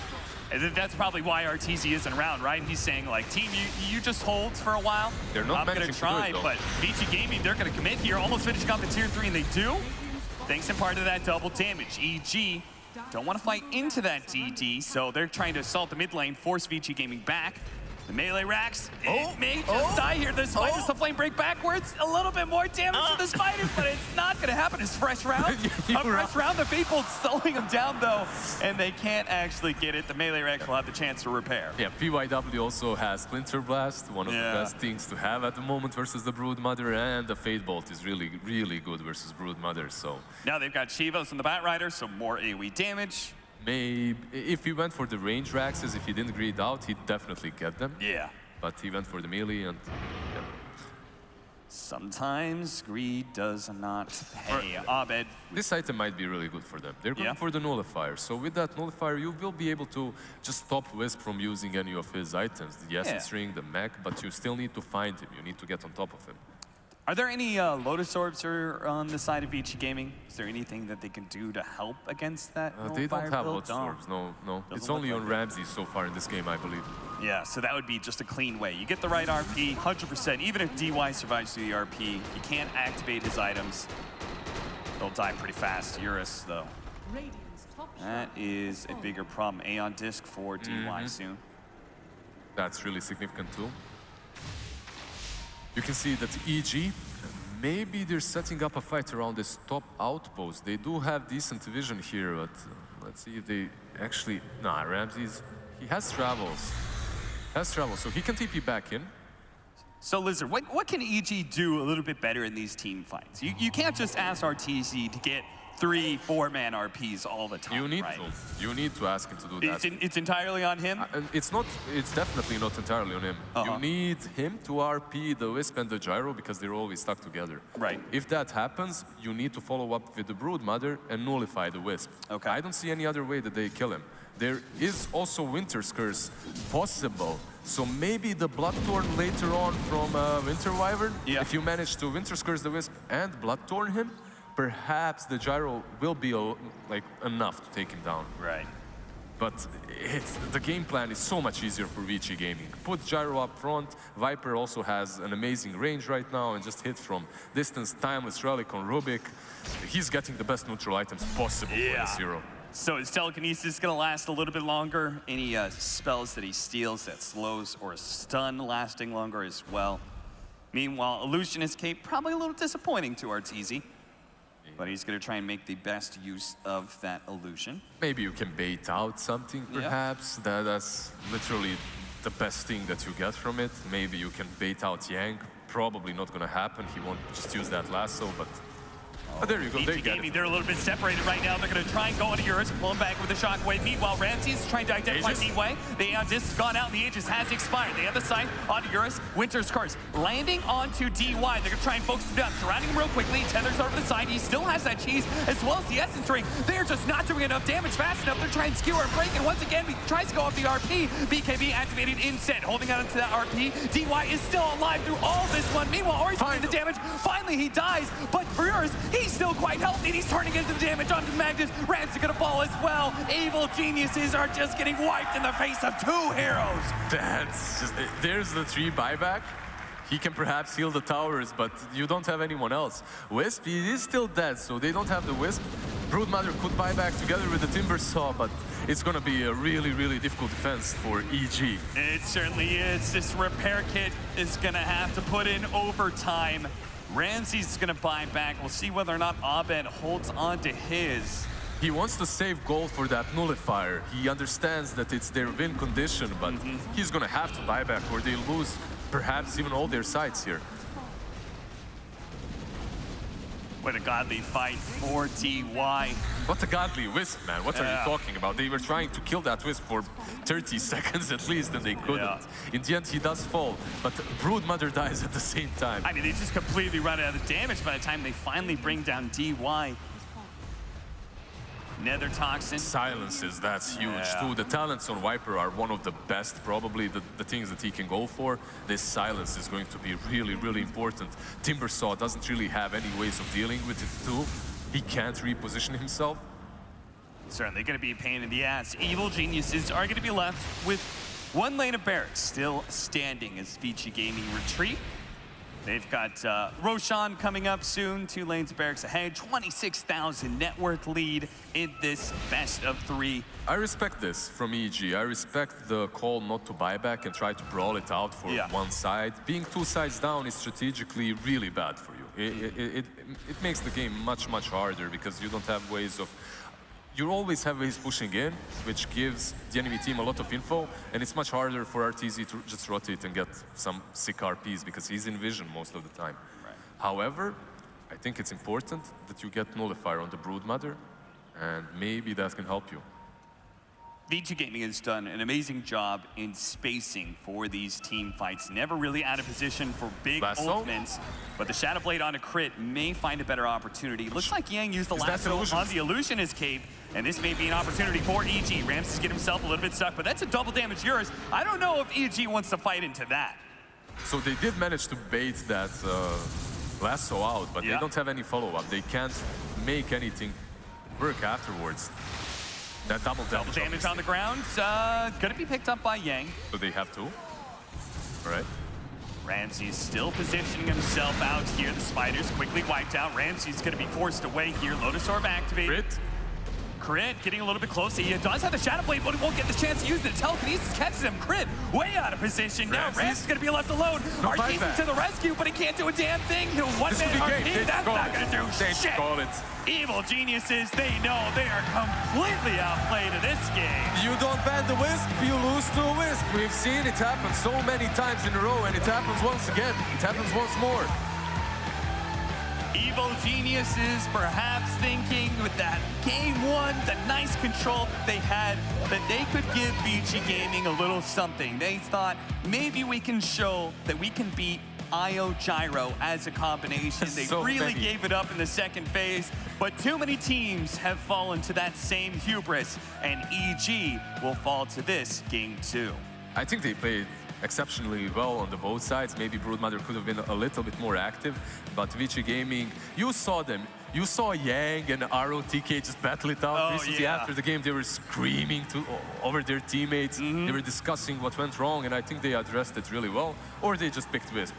And that's probably why Arteezy isn't around, right? He's saying, like, team, you just hold for a while. They're not I'm going to try, but Vici Gaming, they're going to commit here, almost finishing off the tier 3, and they do. Thanks in part to that double damage. EG don't want to fight into that DD, so they're trying to assault the mid lane, force Vici Gaming back. The melee racks, it may just die here. The Spiders to flame break backwards. A little bit more damage to the Spiders, but it's not going to happen. It's fresh round. Fresh round. The Faithful slowing them down, though, and they can't actually get it. The melee racks will have the chance to repair. Yeah, PYW also has Splinter Blast, one of the best things to have at the moment versus the Brood Mother, and the Fate Bolt is really, really good versus Brood Mother, so. Now they've got Chivos and the Bat Rider, so more AoE damage. Maybe if he went for the range Raxes, if he didn't greed out, he'd definitely get them. Yeah. But he went for the melee and sometimes greed does not pay. Abed. This item might be really good for them. They're going for the nullifier. So with that nullifier, you will be able to just stop Wisp from using any of his items. The Essence Ring, the mech, but you still need to find him. You need to get on top of him. Are there any Lotus Orbs on the side of Vici Gaming? Is there anything that they can do to help against that? They don't have Lotus Orbs, no. It's only on Ramsey so far in this game, I believe. Yeah, so that would be just a clean way. You get the right RP, 100%. Even if DY survives through the RP, you can't activate his items. They'll die pretty fast. Eurus, though. That is a bigger problem. Aeon Disc for DY soon. That's really significant, too. You can see that EG, maybe they're setting up a fight around this top outpost. They do have decent vision here, but let's see if they actually... Nah, Ramsey's... He has travels. So he can TP back in. So Lizard, what can EG do a little bit better in these team fights? You can't just ask RTZ to get 3-4-man RPs all the time. You need right? to. You need to ask him to do that. It's entirely on him? It's not. It's definitely not entirely on him. You need him to RP the Wisp and the Gyro because they're always stuck together. Right. If that happens, you need to follow up with the Broodmother and nullify the Wisp. Okay. I don't see any other way that they kill him. There is also Winter's Curse possible. So maybe the Bloodthorn later on from Winter Wyvern, if you manage to Winter's Curse the Wisp and Bloodthorn him, perhaps the Gyro will be like enough to take him down. Right. But the game plan is so much easier for VG Gaming. Put Gyro up front. Viper also has an amazing range right now and just hit from distance, Timeless Relic on Rubik. He's getting the best neutral items possible for this hero. So is Telekinesis going to last a little bit longer? Any spells that he steals that slows or stun lasting longer as well? Meanwhile, Illusionist Cape, probably a little disappointing to RTZ. But he's going to try and make the best use of that illusion. Maybe you can bait out something, perhaps. That's literally the best thing that you get from it. Maybe you can bait out Yang. Probably not going to happen. He won't just use that lasso, but there you go. They get it. They're a little bit separated right now. They're going to try and go onto Eurus, pull him back with a shockwave. Meanwhile, Ramsey's trying to identify D-Way. The Aeon Disc has gone out, and the Aegis has expired. The other side onto Eurus. Winter's Curse landing onto D-Y. They're going to try and focus him down, surrounding him real quickly. Tethers over the side. He still has that cheese, as well as the Essence Ring. They're just not doing enough damage fast enough. They're trying to skewer and break, and once again, he tries to go off the RP. BKB activated instead, holding on to that RP. D-Y is still alive through all this one. Meanwhile, Ori's doing the damage. Finally, he dies, but for Eurus, he's still quite healthy. He's turning into the damage onto Magnus. Ramsey gonna fall as well. Evil geniuses are just getting wiped in the face of two heroes. That's just, there's the 3 buyback. He can perhaps heal the towers, but you don't have anyone else. Wisp, he is still dead, so they don't have the Wisp. Broodmother could buy back together with the Timber Saw, but it's gonna be a really, really difficult defense for EG. It certainly is. This repair kit is gonna have to put in overtime. Ramsey's gonna buy back. We'll see whether or not Abed holds on to his. He wants to save gold for that nullifier. He understands that it's their win condition, but he's gonna have to buy back or they lose perhaps even all their sides here. What a godly fight for DY. What a godly Wisp, man. What are you talking about? They were trying to kill that Wisp for 30 seconds at least, and they couldn't. In the end, he does fall, but Broodmother dies at the same time. I mean, they just completely run out of damage by the time they finally bring down DY. Nether Toxin. Silences, that's huge too. The talents on Viper are one of the best, probably the things that he can go for. This silence is going to be really, really important. Timbersaw doesn't really have any ways of dealing with it too. He can't reposition himself. Certainly going to be a pain in the ass. Evil geniuses are going to be left with one lane of barracks still standing as VG Gaming retreat. They've got Roshan coming up soon, 2 lanes of barracks ahead, 26,000 net worth lead in this best of 3. I respect this from EG. I respect the call not to buy back and try to brawl it out for one side. Being 2 sides down is strategically really bad for you. It makes the game much, much harder because you don't have ways of... You always have ways pushing in, which gives the enemy team a lot of info, and it's much harder for RTZ to just rotate and get some sick RPs because he's in vision most of the time. Right. However, I think it's important that you get Nullifier on the Broodmother, and maybe that can help you. VG Gaming has done an amazing job in spacing for these team fights. Never really out of position for big ultimates, but the Shadow Blade on a crit may find a better opportunity. Looks like Yang used the lasso on the Illusionist Cape, and this may be an opportunity for EG. Ramses get himself a little bit stuck, but that's a double damage Eurus. I don't know if EG wants to fight into that. So they did manage to bait that lasso out, but they don't have any follow-up. They can't make anything work afterwards. That double damage on the ground, gonna be picked up by Yang. So they have to. All right. Ramsey's still positioning himself out here. The spiders quickly wiped out. Ramsey's gonna be forced away here. Lotus Orb activated. Crit getting a little bit closer. He does have the Shadow Blade, but he won't get the chance to use it. Telekinesis catches him. Crit way out of position. Now Ramsey's going to be left alone. Arteezy to the rescue, but he can't do a damn thing. He'll one-man Arteezy. That's not going to do shit. Evil geniuses, they know they are completely outplayed in this game. You don't ban the Wisp, you lose to a Wisp. We've seen it happen so many times in a row, and it happens once again. It happens once more. Evil geniuses perhaps thinking with that game one, the nice control they had, that they could give VG Gaming a little something. They thought maybe we can show that we can beat IO Gyro as a combination. They really gave it up in the second phase, but too many teams have fallen to that same hubris, and EG will fall to this game 2. I think they played exceptionally well on the both sides. Maybe Broodmother could have been a little bit more active, but VG Gaming, you saw them. You saw Yang and ROTK just battle it out recently. After the game. They were screaming over their teammates. They were discussing what went wrong, and I think they addressed it really well. Or they just picked Wisp.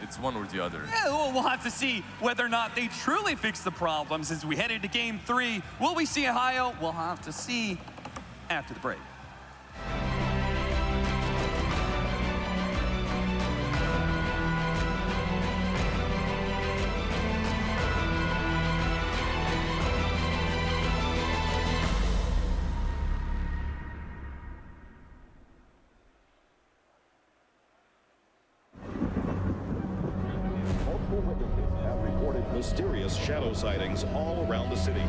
It's one or the other. Yeah, well, we'll have to see whether or not they truly fix the problems as we head into game 3. Will we see Ohio? We'll have to see after the break. Mysterious shadow sightings all around the city.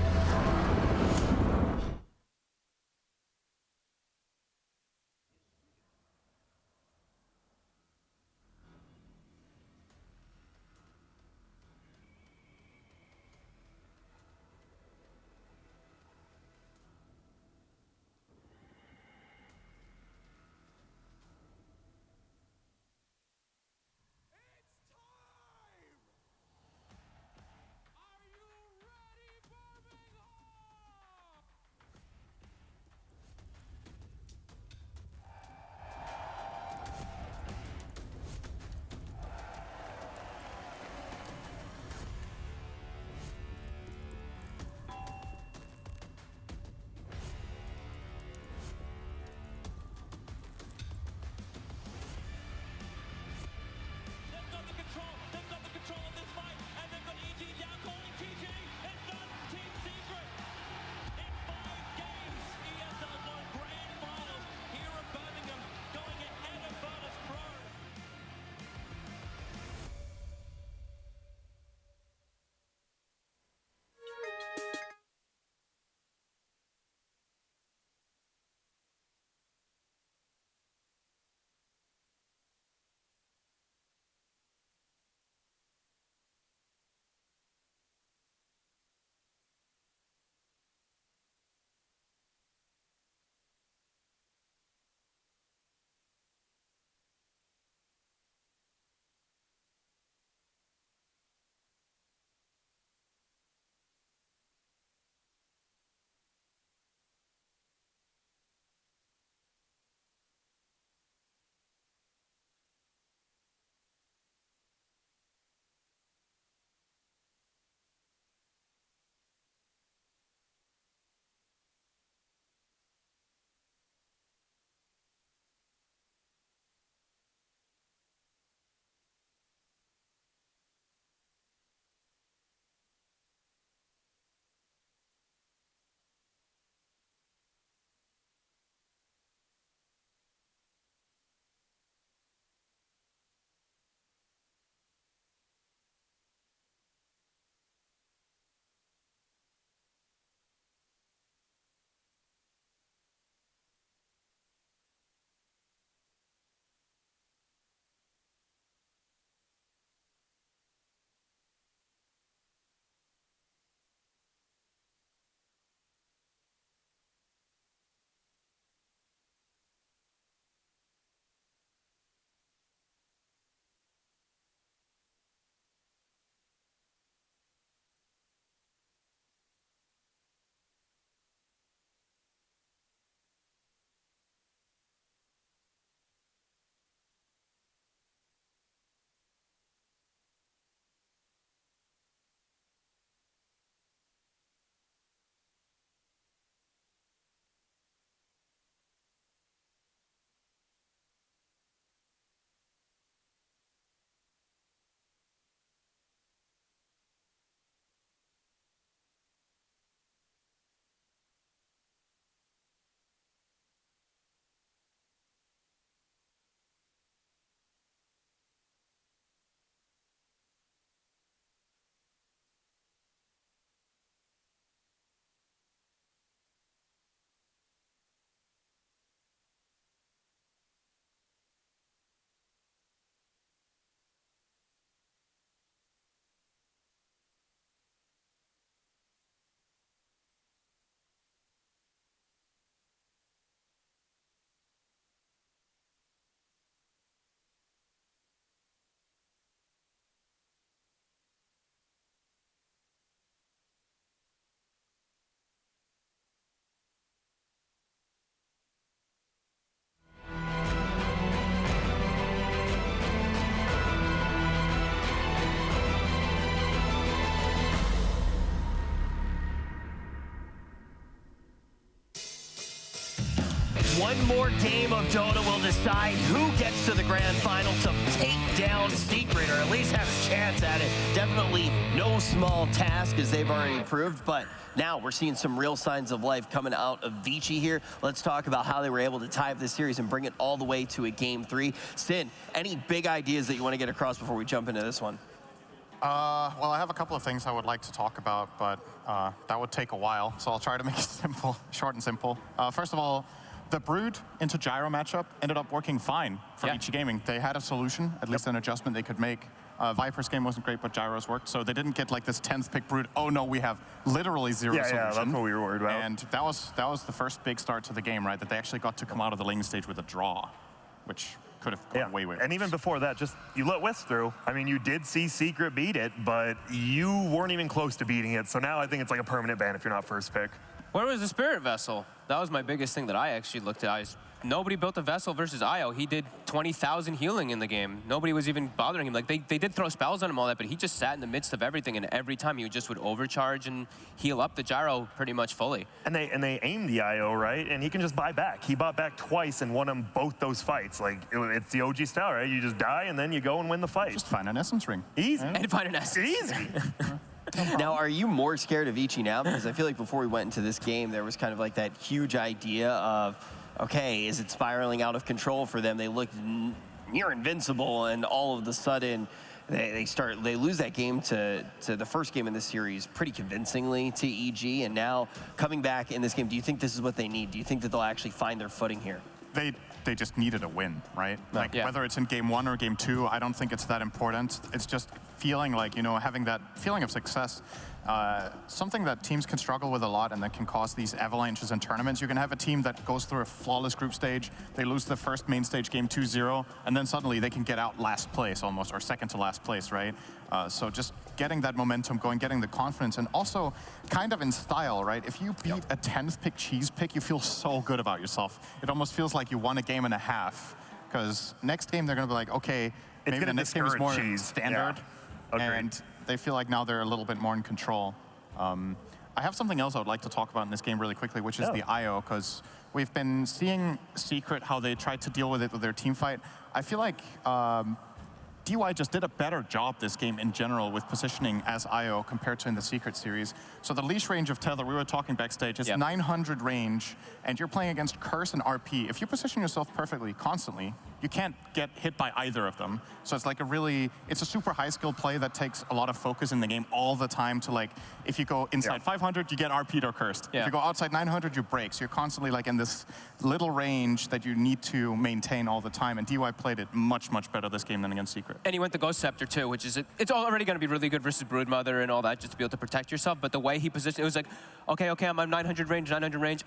one more game of Dota will decide who gets to the grand final to take down Secret, or at least have a chance at it. Definitely no small task, as they've already proved, but now we're seeing some real signs of life coming out of Vici here. Let's talk about how they were able to tie up this series and bring it all the way to a Game 3. Sin, any big ideas that you want to get across before we jump into this one? Well, I have a couple of things I would like to talk about, but that would take a while, so I'll try to make it simple, short and simple. First of all, the Brood into Gyro matchup ended up working fine for Vici Gaming. They had a solution, at least an adjustment they could make. Viper's game wasn't great, but Gyro's worked, so they didn't get like this 10th pick Brood. Oh no, we have literally zero solution. Yeah, that's what we were worried about. And that was the first big start to the game, right? That they actually got to come out of the laning stage with a draw, which could have gone way worse. And even before that, just you let Wisp through. I mean, you did see Secret beat it, but you weren't even close to beating it. So now I think it's like a permanent ban if you're not first pick. Where was the Spirit Vessel? That was my biggest thing that I actually looked at. Nobody built a Vessel versus Io. He did 20,000 healing in the game. Nobody was even bothering him. Like, they did throw spells on him, all that, but he just sat in the midst of everything, and every time he just would overcharge and heal up the Gyro pretty much fully. And they aimed the Io, right? And he can just buy back. He bought back twice and won them both those fights. Like, it's the OG style, right? You just die, and then you go and win the fight. Just find an Essence Ring. Easy. And find an Essence. Easy. Now, are you more scared of Vici now? Because I feel like before we went into this game, there was kind of like that huge idea of, okay, is it spiraling out of control for them? They looked near invincible, and all of a sudden, they lose that game to the first game in this series pretty convincingly to EG, and now coming back in this game, do you think this is what they need? Do you think that they'll actually find their footing here? They just needed a win, right? Like, whether it's in game 1 or game 2, I don't think it's that important. It's just feeling like, you know, having that feeling of success. Something that teams can struggle with a lot and that can cause these avalanches in tournaments. You can have a team that goes through a flawless group stage, they lose the first main stage game 2-0, and then suddenly they can get out last place almost, or second to last place, right? So just getting that momentum going, getting the confidence, and also kind of in style, right? If you beat a 10th pick cheese pick, you feel so good about yourself. It almost feels like you won a game and a half, because next game they're gonna be like, okay, maybe the next game is more standard, and they feel like now they're a little bit more in control. I have something else I would like to talk about in this game really quickly, which is the IO, because we've been seeing Secret, how they tried to deal with it with their team fight. I feel like DY just did a better job this game in general with positioning as IO compared to in the Secret series. So the leash range of Tether, we were talking backstage, is 900 range, and you're playing against Curse and RP. If you position yourself perfectly, constantly, you can't get hit by either of them. So it's like it's a super high skill play that takes a lot of focus in the game all the time to, like, if you go inside 500, you get RP'd or cursed. If you go outside 900, you break. So you're constantly like in this little range that you need to maintain all the time. And DY played it much, much better this game than against Secret. And he went the Ghost Scepter too, which is, it's already going to be really good versus Broodmother and all that, just to be able to protect yourself. But the way he positioned, it was like, okay, I'm on 900 range,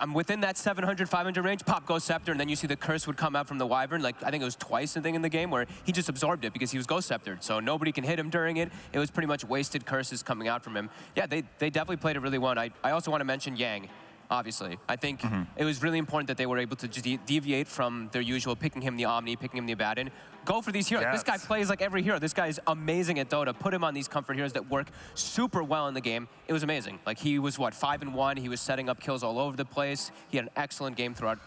I'm within that 700, 500 range, pop Ghost Scepter, and then you see the curse would come out from the Wyvern. Like, I think it was twice, I think, in the game where he just absorbed it because he was Ghost Sceptered. So nobody can hit him during it. It was pretty much wasted curses coming out from him. Yeah, they definitely played it really well. I also want to mention Yang. Obviously, I think it was really important that they were able to just deviate from their usual picking him the Omni, picking him the Abaddon. Go for these heroes. This guy plays like every hero. This guy is amazing at Dota. Put him on these comfort heroes that work super well in the game. It was amazing. Like, he was, 5-1. He was setting up kills all over the place. He had an excellent game throughout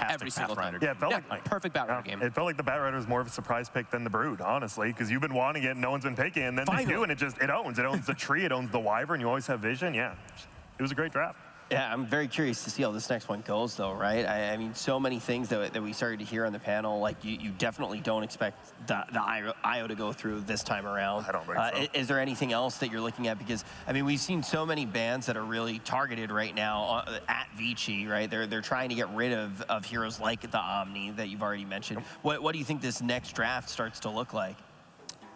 every single time. Yeah, it felt like perfect Batrider game. It felt like the Batrider was more of a surprise pick than the Brood, honestly, because you've been wanting it and no one's been picking it, and then they do, and it owns. It owns the tree, it owns the Wyvern. You always have vision. Yeah, it was a great draft. Yeah, I'm very curious to see how this next one goes, though, right? I mean, so many things that we started to hear on the panel. Like, you definitely don't expect the IO to go through this time around. I don't think so. Is there anything else that you're looking at? Because, I mean, we've seen so many bans that are really targeted right now at Vici, right? They're trying to get rid of heroes like the Omni that you've already mentioned. What do you think this next draft starts to look like?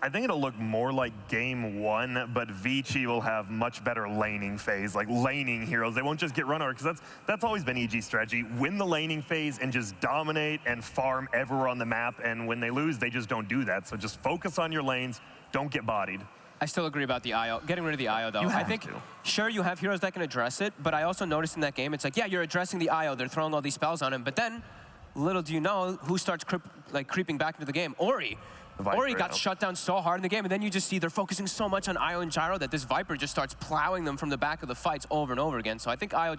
I think it'll look more like game 1, but Vici will have much better laning phase, like laning heroes. They won't just get run over, because that's always been EG's strategy. Win the laning phase and just dominate and farm everywhere on the map, and when they lose, they just don't do that. So just focus on your lanes, don't get bodied. I still agree about the IO. Getting rid of the IO, though. I think, sure, you have heroes that can address it, but I also noticed in that game, it's like, yeah, you're addressing the IO. They're throwing all these spells on him, but then, little do you know, who starts creeping back into the game? Ori. Or he got shut down so hard in the game, and then you just see they're focusing so much on Io and Gyro that this Viper just starts plowing them from the back of the fights over and over again. So I think Io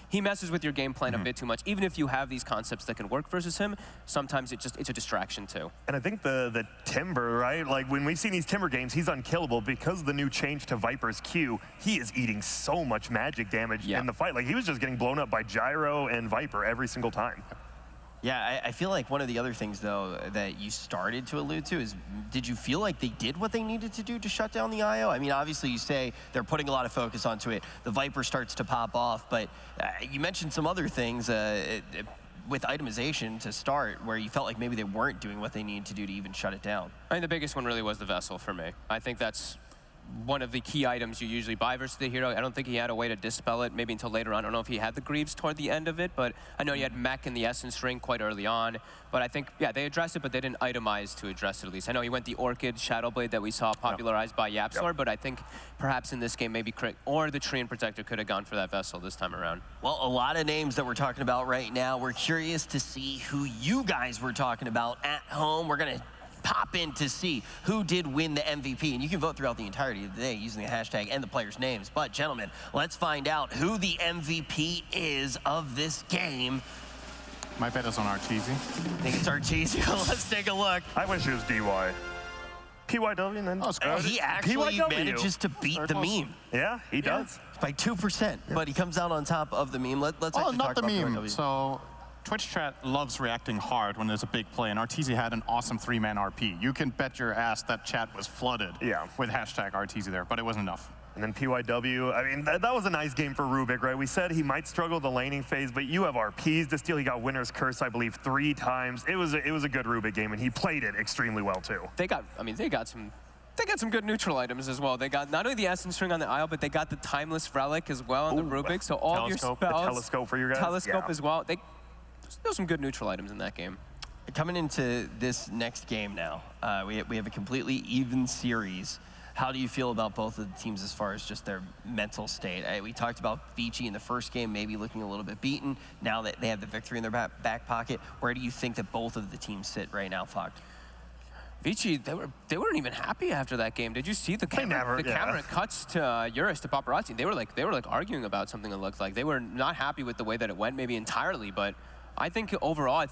he messes with your game plan a bit too much. Even if you have these concepts that can work versus him, sometimes it's a distraction too. And I think the Timber, right? Like when we've seen these Timber games, he's unkillable because of the new change to Viper's Q. He is eating so much magic damage in the fight. Like he was just getting blown up by Gyro and Viper every single time. Yeah, I feel like one of the other things, though, that you started to allude to is, did you feel like they did what they needed to do to shut down the IO? I mean, obviously, you say they're putting a lot of focus onto it. The Viper starts to pop off, but you mentioned some other things with itemization to start where you felt like maybe they weren't doing what they needed to do to even shut it down. I mean, the biggest one really was the Vessel for me. I think that's one of the key items you usually buy versus the hero. I don't think he had a way to dispel it maybe until later on. I don't know if he had the Greaves toward the end of it, but I know he had Mech and the Essence Ring quite early on. But I think, yeah, they addressed it, but they didn't itemize to address it at least. I know he went the Orchid Shadowblade that we saw popularized by YapzOr, but I think perhaps in this game maybe Crit or the Treant Protector could have gone for that Vessel this time around. Well, a lot of names that we're talking about right now. We're curious to see who you guys were talking about at home. We're going to pop in to see who did win the MVP. And you can vote throughout the entirety of the day using the hashtag and the players' names. But, gentlemen, let's find out who the MVP is of this game. My bet is on Arteezy. I think it's Arteezy. Let's take a look. I wish it was DY. PYW and then... Oh, he actually manages to beat the meme. Yeah, he does. By 2%, but he comes out on top of the meme. Let's actually not talk the about meme. PYW. So Twitch chat loves reacting hard when there's a big play, and Arteezy had an awesome 3-man RP. You can bet your ass that chat was flooded with hashtag Arteezy there, but it wasn't enough. And then PYW, I mean, that was a nice game for Rubik, right? We said he might struggle the laning phase, but you have RPs to steal. He got Winner's Curse, I believe, 3 times. It was a good Rubik game, and he played it extremely well, too. They got some good neutral items as well. They got not only the Essence Ring on the Isle, but they got the Timeless Relic as well on the Rubik. So all your spells, the Telescope for you guys. Telescope as well. There's some good neutral items in that game. Coming into this next game now, we have a completely even series. How do you feel about both of the teams as far as just their mental state? We talked about Vici in the first game maybe looking a little bit beaten. Now that they have the victory in their back pocket, where do you think that both of the teams sit right now, Fog? Vici, they weren't even happy after that game. Did you see the camera? Camera cuts to Eurus, to Paparazzi. They were like arguing about something. It looked like they were not happy with the way that it went, maybe entirely. But I think overall,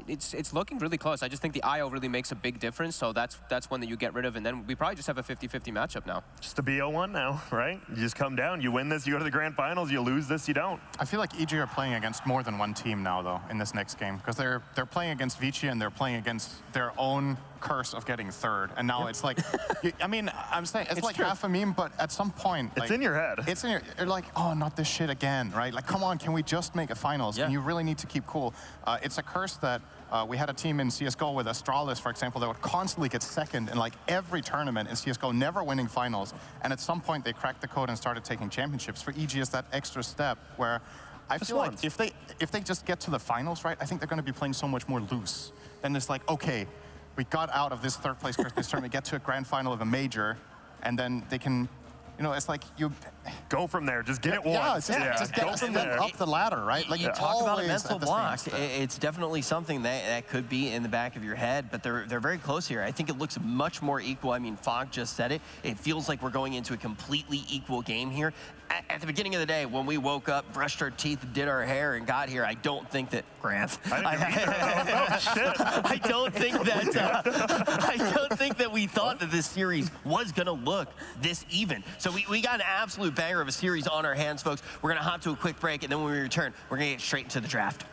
it's looking really close. I just think the IO really makes a big difference. So that's one that you get rid of, and then we probably just have a 50-50 matchup now. Just a BO1 now, right? You just come down, you win this, you go to the grand finals. You lose this, you don't. I feel like EG are playing against more than one team now, though, in this next game, because they're playing against Vici and they're playing against their own curse of getting third. And now it's like, I mean, I'm saying it's like true. Half a meme, but at some point, it's in your head. It's in you're like, oh, not this shit again, right? Like, come on, can we just make a finals? And you really need to keep cool. It's a curse that we had a team in CSGO with Astralis, for example, that would constantly get second in like every tournament in CSGO, never winning finals. And at some point, they cracked the code and started taking championships. For EG, is that extra step where I feel like if they just get to the finals, right, I think they're going to be playing so much more loose. Then it's like, okay, we got out of this third place curse this tournament, get to a grand final of a major, and then they can, you know, it's like you go from there. Just get it once. Just get from there up the ladder, right? Like you talk about a mental block. It's definitely something that could be in the back of your head, but they're very close here. I think it looks much more equal. I mean, Fog just said it. It feels like we're going into a completely equal game here. At the beginning of the day, when we woke up, brushed our teeth, did our hair, and got here, I don't think that I don't think that we thought that this series was gonna look this even. So we got an absolute banger of a series on our hands, folks. We're gonna hop to a quick break, and then when we return, we're gonna get straight into the draft.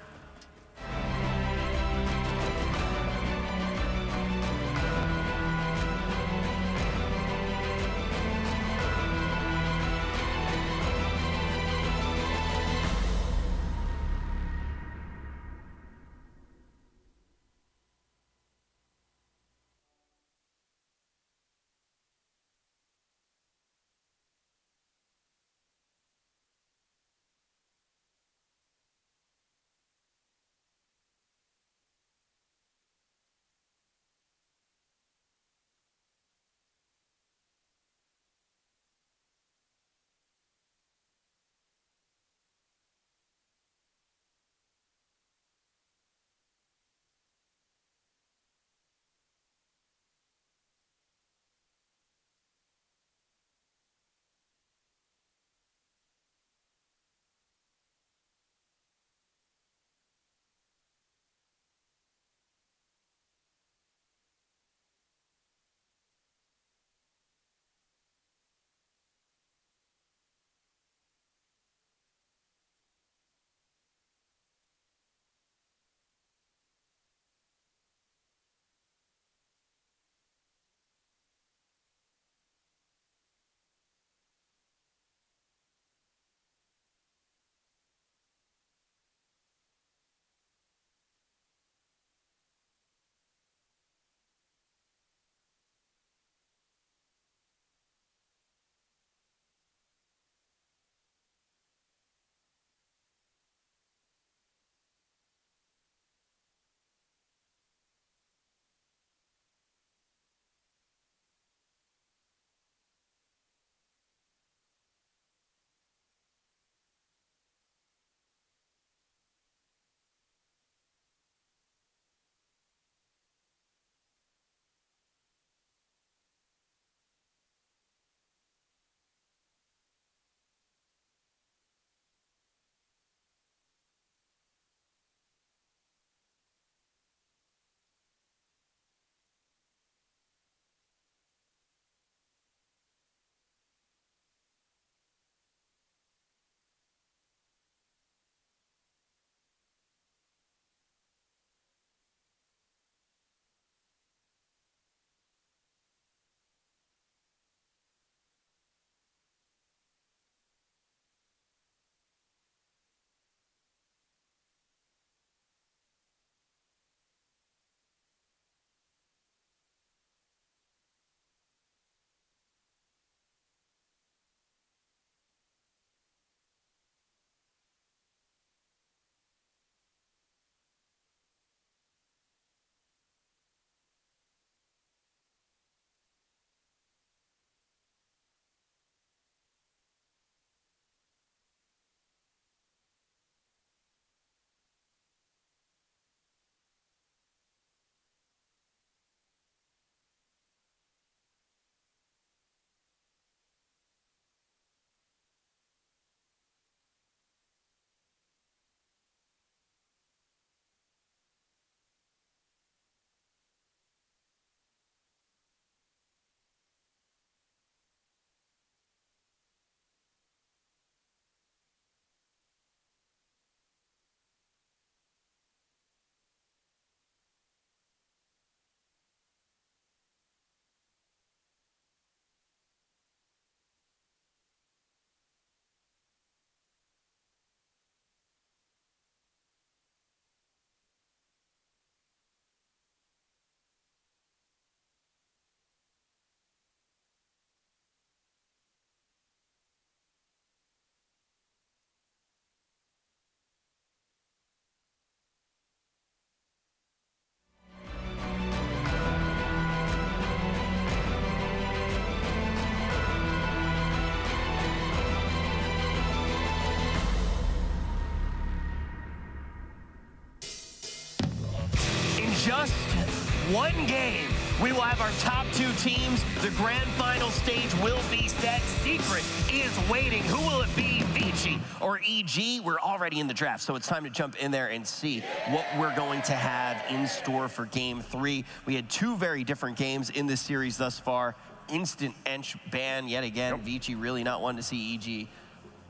one game, we will have our top 2 teams. The grand final stage will be set. Secret is waiting. Who will it be, Vici or EG? We're already in the draft, so it's time to jump in there and see what we're going to have in store for Game 3. We had 2 very different games in this series thus far. Instant Ench ban yet again. Vici really not wanting to see EG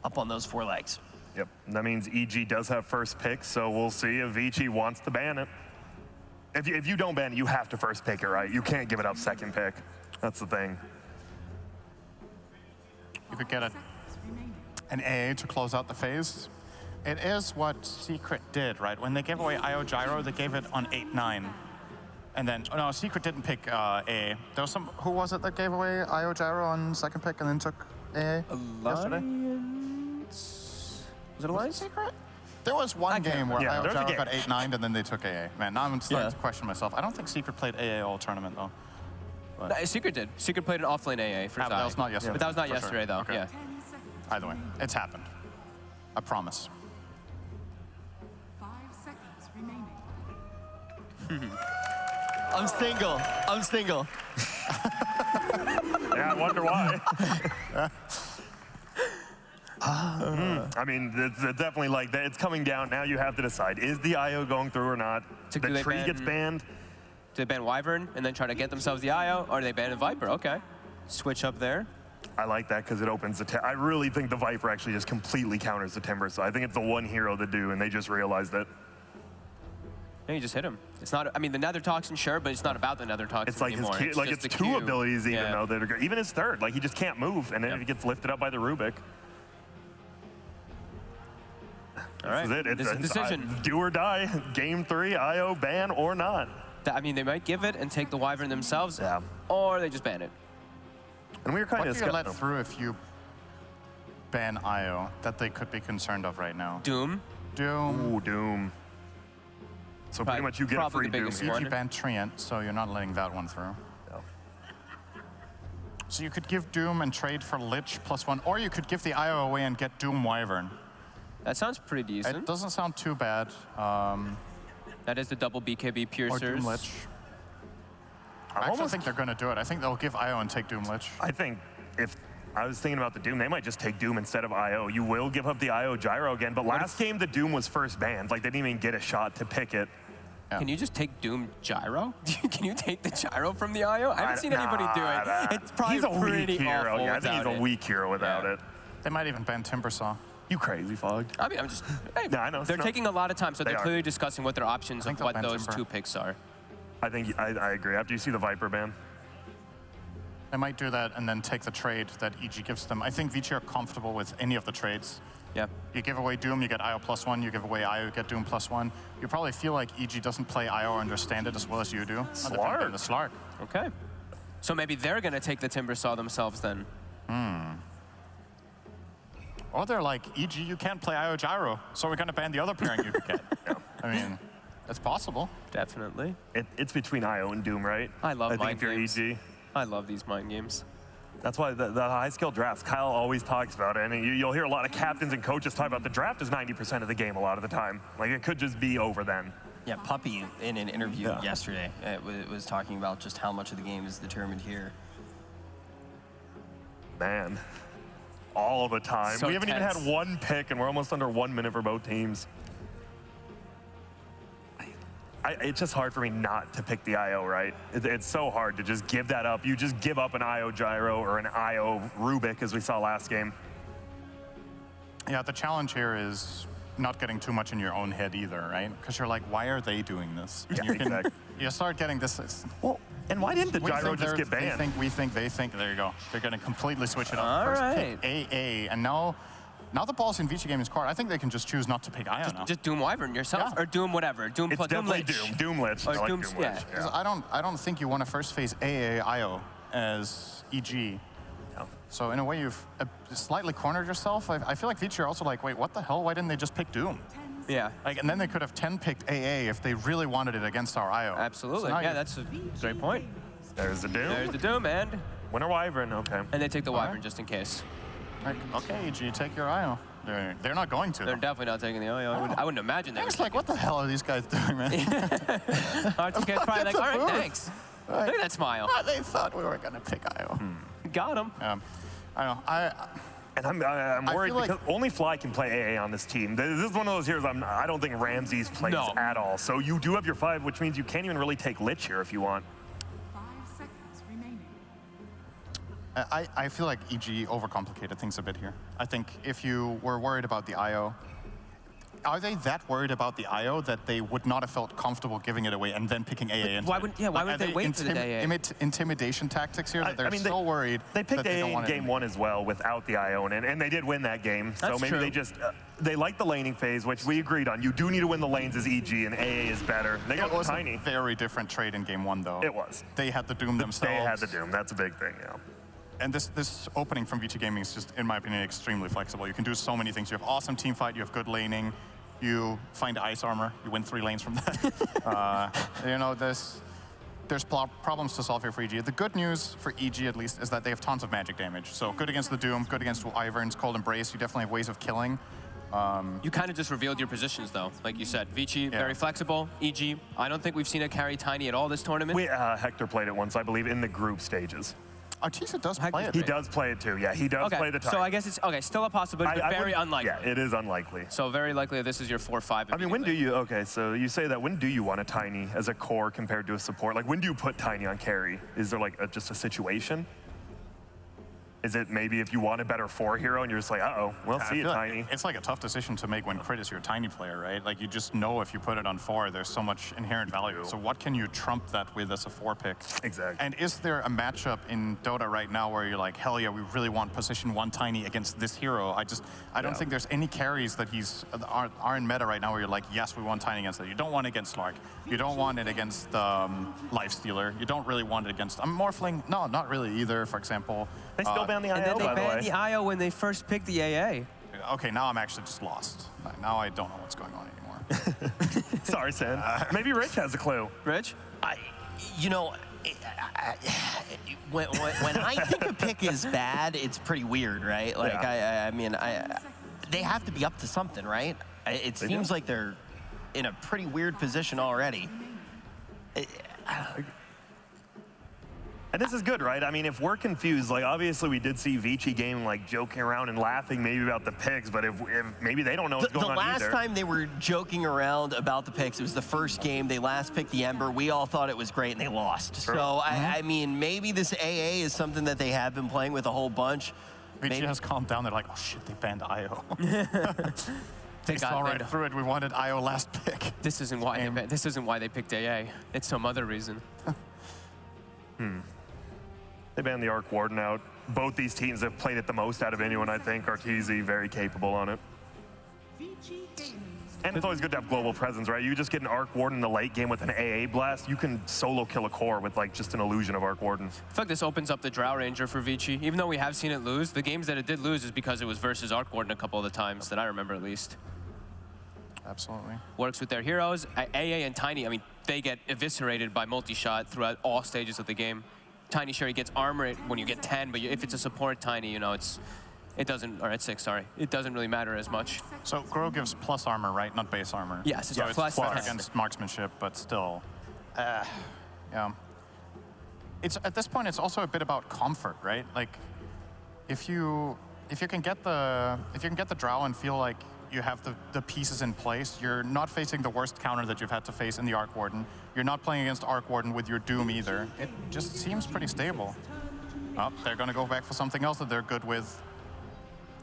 up on those 4 legs. Yep, that means EG does have first pick, so we'll see if Vici wants to ban it. If you don't ban it, you have to first pick it, right? You can't give it up second pick. That's the thing. You could get an AA to close out the phase. It is what Secret did, right? When they gave away IO Gyro, they gave it on 8-9. And then, no, Secret didn't pick AA. There was some, who was it that gave away IO Gyro on second pick and then took AA yesterday? Was it Alliance? Secret? There was one game where IO Gyro got 8-9 and then they took AA. Man, now I'm starting to question myself. I don't think Secret played AA all tournament, though. No, Secret did. Secret played an offlane AA for Zai. That was not yesterday. But that was not yesterday, though. Okay. Yeah. Either way, it's happened. I promise. 5 seconds remaining. I'm single. I'm single. Yeah, I wonder why. I mean, it's definitely like that. It's coming down. Now you have to decide, is the IO going through or not? The tree gets banned. Do they ban Wyvern and then try to get themselves the IO, or do they ban a Viper? Okay. Switch up there. I like that because it opens the I really think the Viper actually just completely counters the Timber, so I think it's the one hero to do, and they just realized it. Yeah, you just hit him. It's not, I mean, the Nether Toxin, sure, but it's not about the Nether Toxin It's like anymore. his like just it's the 2 Q. abilities even though that are good. Even his third, like he just can't move, and then he gets lifted up by the Rubik. All right, This is it. It's a decision. Do or die. Game 3, IO ban or not. I mean, they might give it and take the Wyvern themselves, or they just ban it. And we were kind What of do you let through if you ban IO that they could be concerned of right now? Doom. Doom. Ooh, Doom. So pretty much you get a free Doom. EG banned Treant, so you're not letting that one through. No. So you could give Doom and trade for Lich +1, or you could give the IO away and get Doom Wyvern. That sounds pretty decent. It doesn't sound too bad. That is the double BKB piercers. Or Doom Lich. I actually think they're going to do it. I think they'll give IO and take Doom Lich. I think if I was thinking about the Doom, they might just take Doom instead of IO. You will give up the IO Gyro again, but last game the Doom was first banned. Like they didn't even get a shot to pick it. Yeah. Can you just take Doom Gyro? Can you take the Gyro from the IO? I haven't seen anybody do it. It's probably he's a pretty weak hero. awful Yeah, I think he's a weak hero without it. They might even ban Timbersaw. You crazy, Fogged. I mean, I'm just. Hey, no, I know. They're taking a lot of time, so they're are. clearly discussing what their options of what those Timber. 2 picks are. I think I agree. After you see the Viper ban. They might do that and then take the trade that EG gives them. I think Vici are comfortable with any of the trades. Yeah. You give away Doom, you get IO +1. You give away IO, you get Doom +1. You probably feel like EG doesn't play IO or understand it as well as you do. Slark. The Slark. Okay. So maybe they're going to take the Timbersaw themselves then. Or they're like, EG, you can't play IO Gyro, so we're going to ban the other pairing you could get. I mean, it's possible. Definitely. It's between IO and Doom, right? I love mind think if you're games. EG. I love these mind games. That's why the high skill drafts, Kyle always talks about it, and you'll hear a lot of captains and coaches talk about the draft is 90% of the game a lot of the time. Like it could just be over then. Yeah, Puppy in an interview yesterday was talking about just how much of the game is determined here. Man, all the time. So we haven't tense. even had one pick, and we're almost under 1 minute for both teams. It's just hard for me not to pick the IO, right? It's so hard to just give that up. You just give up an IO Gyro or an IO Rubik, as we saw last game. Yeah, the challenge here is not getting too much in your own head either, right? Because you're like, why are they doing this? And Yeah, exactly. You start getting this. Well, and why didn't the We Gyro think just get they banned? think, we think, they think. There you go. They're going to completely switch it up. All First right. pick AA, and now the ball's in Vici Gaming's court. I think they can just choose not to pick IO now. Just Doom Wyvern yourself, or Doom whatever. Doom It's plus Doom definitely Lich. Doom Lich. Or I like Doom, Doom yeah. Lich. 'Cause I don't think you want to first phase AA IO as EG. So in a way, you've slightly cornered yourself. I feel like Vici are also like, wait, what the hell? Why didn't they just pick Doom? Yeah. Like, and then they could have 10 picked AA if they really wanted it against our IO. Absolutely. So Yeah, that's a great point. There's the Doom. There's the Doom, and Winter Wyvern, okay. they take the Wyvern just in case. Like, okay, EG, take your IO. They're not going to. They're definitely not taking the IO. I wouldn't imagine that. It's like, what the hell are these guys doing, man? RTK's probably like, all right, thanks. Right. Look at that smile. They thought we were going to pick IO. Got him. I know. And I'm worried feel like- because only Fly can play AA on this team. This is one of those heroes I don't think Ramses plays at all. So you do have your 5, which means you can't even really take Lich here if you want. 5 seconds remaining. I feel like EG overcomplicated things a bit here. I think if you were worried about the IO, are they that worried about the IO that they would not have felt comfortable giving it away and then picking AA into Why would they wait for the AA? Intimidation tactics here that they're so worried They picked that they AA don't in want game 1 as well without the IO, and they did win that game. So That's maybe true. they just, they like the laning phase, which we agreed on. You do need to win the lanes as EG, and AA is better. They got It was Tiny. a very different trade in game 1, though. It was. They had the Doom themselves. They had the Doom. That's a big thing, yeah. And this opening from VG Gaming is just, in my opinion, extremely flexible. You can do so many things. You have awesome team fight. You have good laning. You find ice armor. You win 3 lanes from that. You know, there's problems to solve here for EG. The good news for EG, at least, is that they have tons of magic damage. So good against the Doom, good against Wyverns, Cold Embrace. You definitely have ways of killing. You kind of just revealed your positions, though. Like you said, Vici, very flexible. EG, I don't think we've seen a carry Tiny at all this tournament. Hector played it once, I believe, in the group stages. Artisa does play it. He does play it too. Yeah, he does play the Tiny. So I guess it's still a possibility, but very unlikely. Yeah, it is unlikely. So very likely that this is your 4-5. I mean, when do you? Okay, so you say that. When do you want a Tiny as a core compared to a support? Like, when do you put Tiny on carry? Is there like just a situation? Is it maybe if you want a better 4 hero and you're just like, uh-oh, well, see you, Tiny. It's like a tough decision to make when Crit is your Tiny player, right? Like, you just know if you put it on 4, there's so much inherent value. So what can you trump that with as a 4 pick? Exactly. And is there a matchup in Dota right now where you're like, hell yeah, we really want position 1 Tiny against this hero? I don't think there's any carries that are in meta right now where you're like, yes, we want Tiny against that. You don't want it against Slark. You don't want it against Lifestealer. You don't really want it against Morphling. No, not really either, for example. They still ban the IO, And then they by the way. banned the IO when they first picked the AA. Okay, now I'm actually just lost. Now I don't know what's going on anymore. Sorry, Sin. Maybe Rich has a clue. Rich? When I think a pick is bad, it's pretty weird, right? Like, they have to be up to something, right? It seems like they're in a pretty weird position already. And this is good, right? I mean, if we're confused, like, obviously we did see Vici Gaming, like, joking around and laughing maybe about the picks, but if maybe they don't know what's going on either. The last time they were joking around about the picks, it was the first game. They last picked the Ember. We all thought it was great, and they lost. Sure. So, I mean, maybe this AA is something that they have been playing with a whole bunch. Vici has calmed down. They're like, oh, shit, they banned IO. They got saw right through it. We wanted IO last pick. This isn't why they picked AA. It's some other reason. They banned the Arc Warden out. Both these teams have played it the most out of anyone, I think. Arteezy, very capable on it. And it's always good to have global presence, right? You just get an Arc Warden in the late game with an AA blast, you can solo kill a core with like just an illusion of Arc Warden. I feel like this opens up the Drow Ranger for Vici. Even though we have seen it lose, the games that it did lose is because it was versus Arc Warden a couple of the times that I remember at least. Absolutely. Works with their heroes. AA and Tiny, I mean, they get eviscerated by multi-shot throughout all stages of the game. Tiny sure he gets armor when you get 10, but if it's a support Tiny, you know, it doesn't, or at 6, sorry. It doesn't really matter as much. So Grow gives plus armor, right? Not base armor. Yes, it's so plus it's against marksmanship, but still. Yeah. It's at this point, it's also a bit about comfort, right? Like, if you can get the Drow and feel like you have the pieces in place, you're not facing the worst counter that you've had to face in the Arc Warden. You're not playing against Arc Warden with your Doom either. It just seems pretty stable. Oh, they're going to go back for something else that they're good with.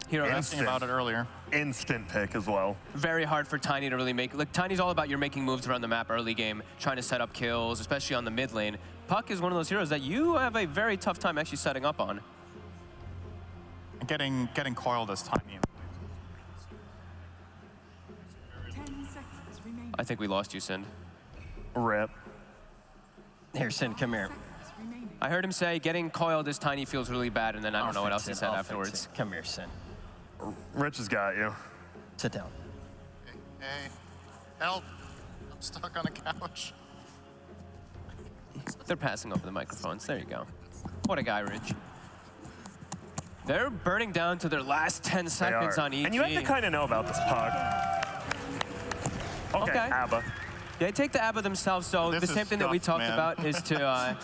Hero asking about it earlier. Instant pick as well. Very hard for Tiny to really make. Like, Tiny's all about you're making moves around the map early game, trying to set up kills, especially on the mid lane. Puck is one of those heroes that you have a very tough time actually setting up on. Getting coiled as Tiny. 10 seconds remaining. I think we lost you, Sind. Rip. Here, Sin, come here. Seconds remaining. I heard him say getting coiled as Tiny feels really bad, and then I don't know what else he said afterwards. Come here, Sin. Rich has got you. Sit down. Hey, help. I'm stuck on a couch. They're passing over the microphones. There you go. What a guy, Rich. They're burning down to their last 10 seconds on EG. And you have to kind of know about this puck. Okay, ABBA. They take the ABBA themselves, so This the is same thing that we tough, talked man. about is to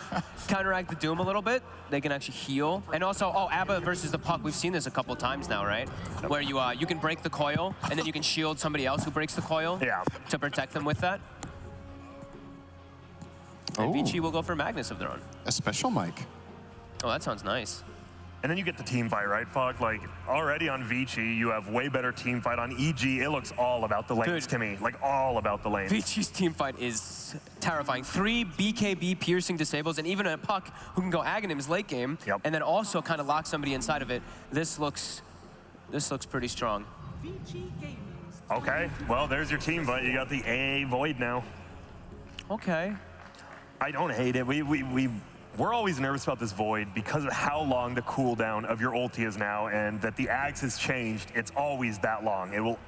counteract the Doom a little bit. They can actually heal. And also, ABBA versus the puck, we've seen this a couple times now, right? Where you can break the coil, and then you can shield somebody else who breaks the coil to protect them with that. And Vici will go for Magnus of their own. A special mic. Oh, that sounds nice. And then you get the team fight, right, Fog? Like, already on Vici, you have way better team fight. On EG, it looks all about the lanes to me. Like, all about the lanes. Vici's team fight is terrifying. 3 BKB piercing disables, and even a puck who can go Aghanims late game, and then also kind of lock somebody inside of it. This looks pretty strong. Okay, well, there's your team fight. You got the A Void now. Okay. I don't hate it. We're always nervous about this Void because of how long the cooldown of your ulti is now, and that the Ags has changed. It's always that long.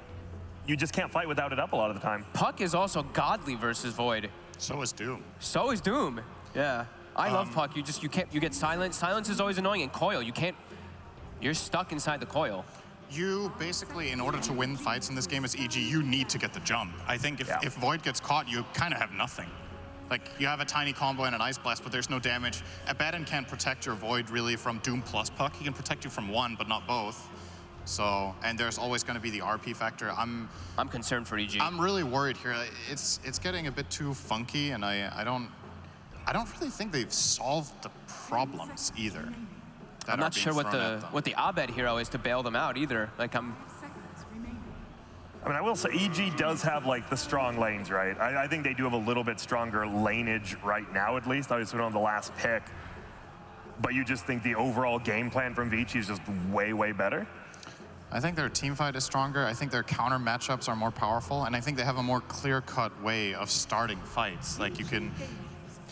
You just can't fight without it up a lot of the time. Puck is also godly versus Void. So is Doom. So is Doom. Yeah. I love Puck. You get silent. Silence is always annoying, and coil. You're stuck inside the coil. You basically, in order to win fights in this game as EG, you need to get the jump. I think if Void gets caught, you kind of have nothing. Like, you have a tiny combo and an Ice Blast, but there's no damage. Abaddon can't protect your Void really from Doom plus Puck. He can protect you from one, but not both. So, and there's always going to be the RP factor. I'm concerned for EG. I'm really worried here. It's getting a bit too funky, and I don't really think they've solved the problems either. I'm not sure what the Abed hero is to bail them out either. Like, I mean, I will say EG does have like the strong lanes, right? I think they do have a little bit stronger laneage right now, at least. Obviously, we don't have the last pick. But you just think the overall game plan from Vici is just way, way better? I think their team fight is stronger. I think their counter matchups are more powerful. And I think they have a more clear-cut way of starting fights. Like, you can...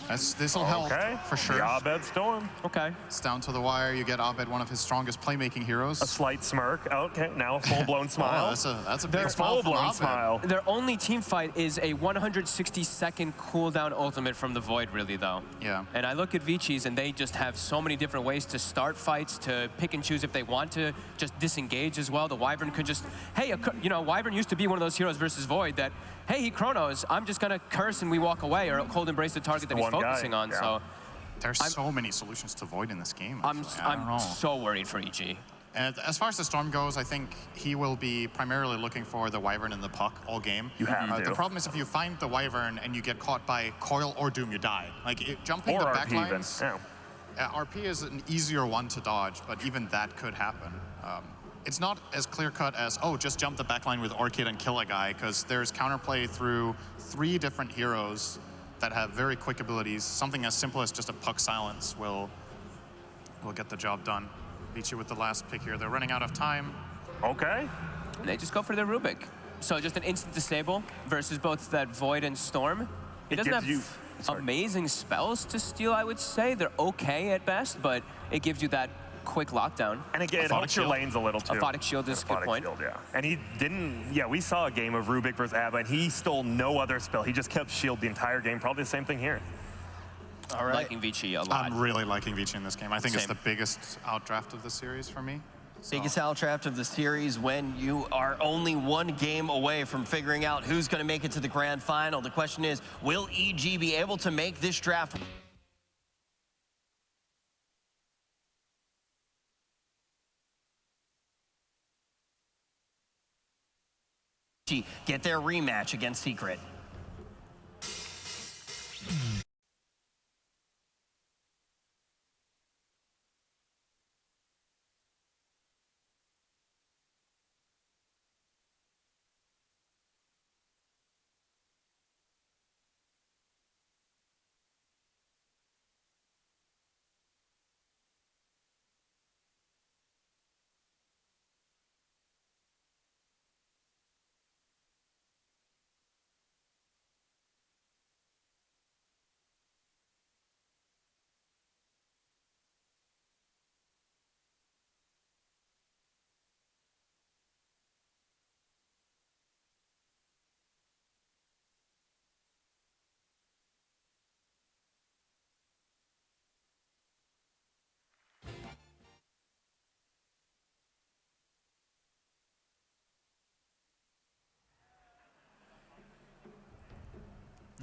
This will help, for sure. The Abed Storm. Okay. It's down to the wire. You get Abed, one of his strongest playmaking heroes. A slight smirk. Okay, now a full-blown smile. That's a big full-blown smile. Their only team fight is a 160-second cooldown ultimate from the Void, really, though. Yeah. And I look at Vici's, and they just have so many different ways to start fights, to pick and choose if they want to just disengage as well. The Wyvern could just, hey, Wyvern used to be one of those heroes versus Void that, hey, he chronos, I'm just going to curse and we walk away, or cold embrace the target that he's focusing on. So there's so many solutions to Void in this game. I'm so worried for EG. And as far as the Storm goes, I think he will be primarily looking for the Wyvern and the puck all game. You have to. The problem is if you find the Wyvern and you get caught by Coil or Doom, you die. Like, jumping or the RP backlines. RP is an easier one to dodge, but even that could happen. It's not as clear-cut as, just jump the backline with Orchid and kill a guy, because there's counterplay through 3 different heroes that have very quick abilities. Something as simple as just a puck silence will get the job done. Vici with the last pick here. They're running out of time. Okay. And they just go for their Rubik. So just an instant disable versus both that Void and Storm. He doesn't have amazing spells to steal, I would say. They're okay at best, but it gives you that quick lockdown. And again, it helps your lanes a little too. Aphotic Shield is a good point. Shield, yeah. And he didn't, we saw a game of Rubik versus Abba, and he stole no other spell. He just kept Shield the entire game. Probably the same thing here. All right. Liking Vici a lot. I'm really liking Vici in this game. I think it's the biggest outdraft of the series for me. Biggest outdraft of the series when you are only 1 game away from figuring out who's going to make it to the grand final. The question is, will EG be able to make this draft? Get their rematch against Secret.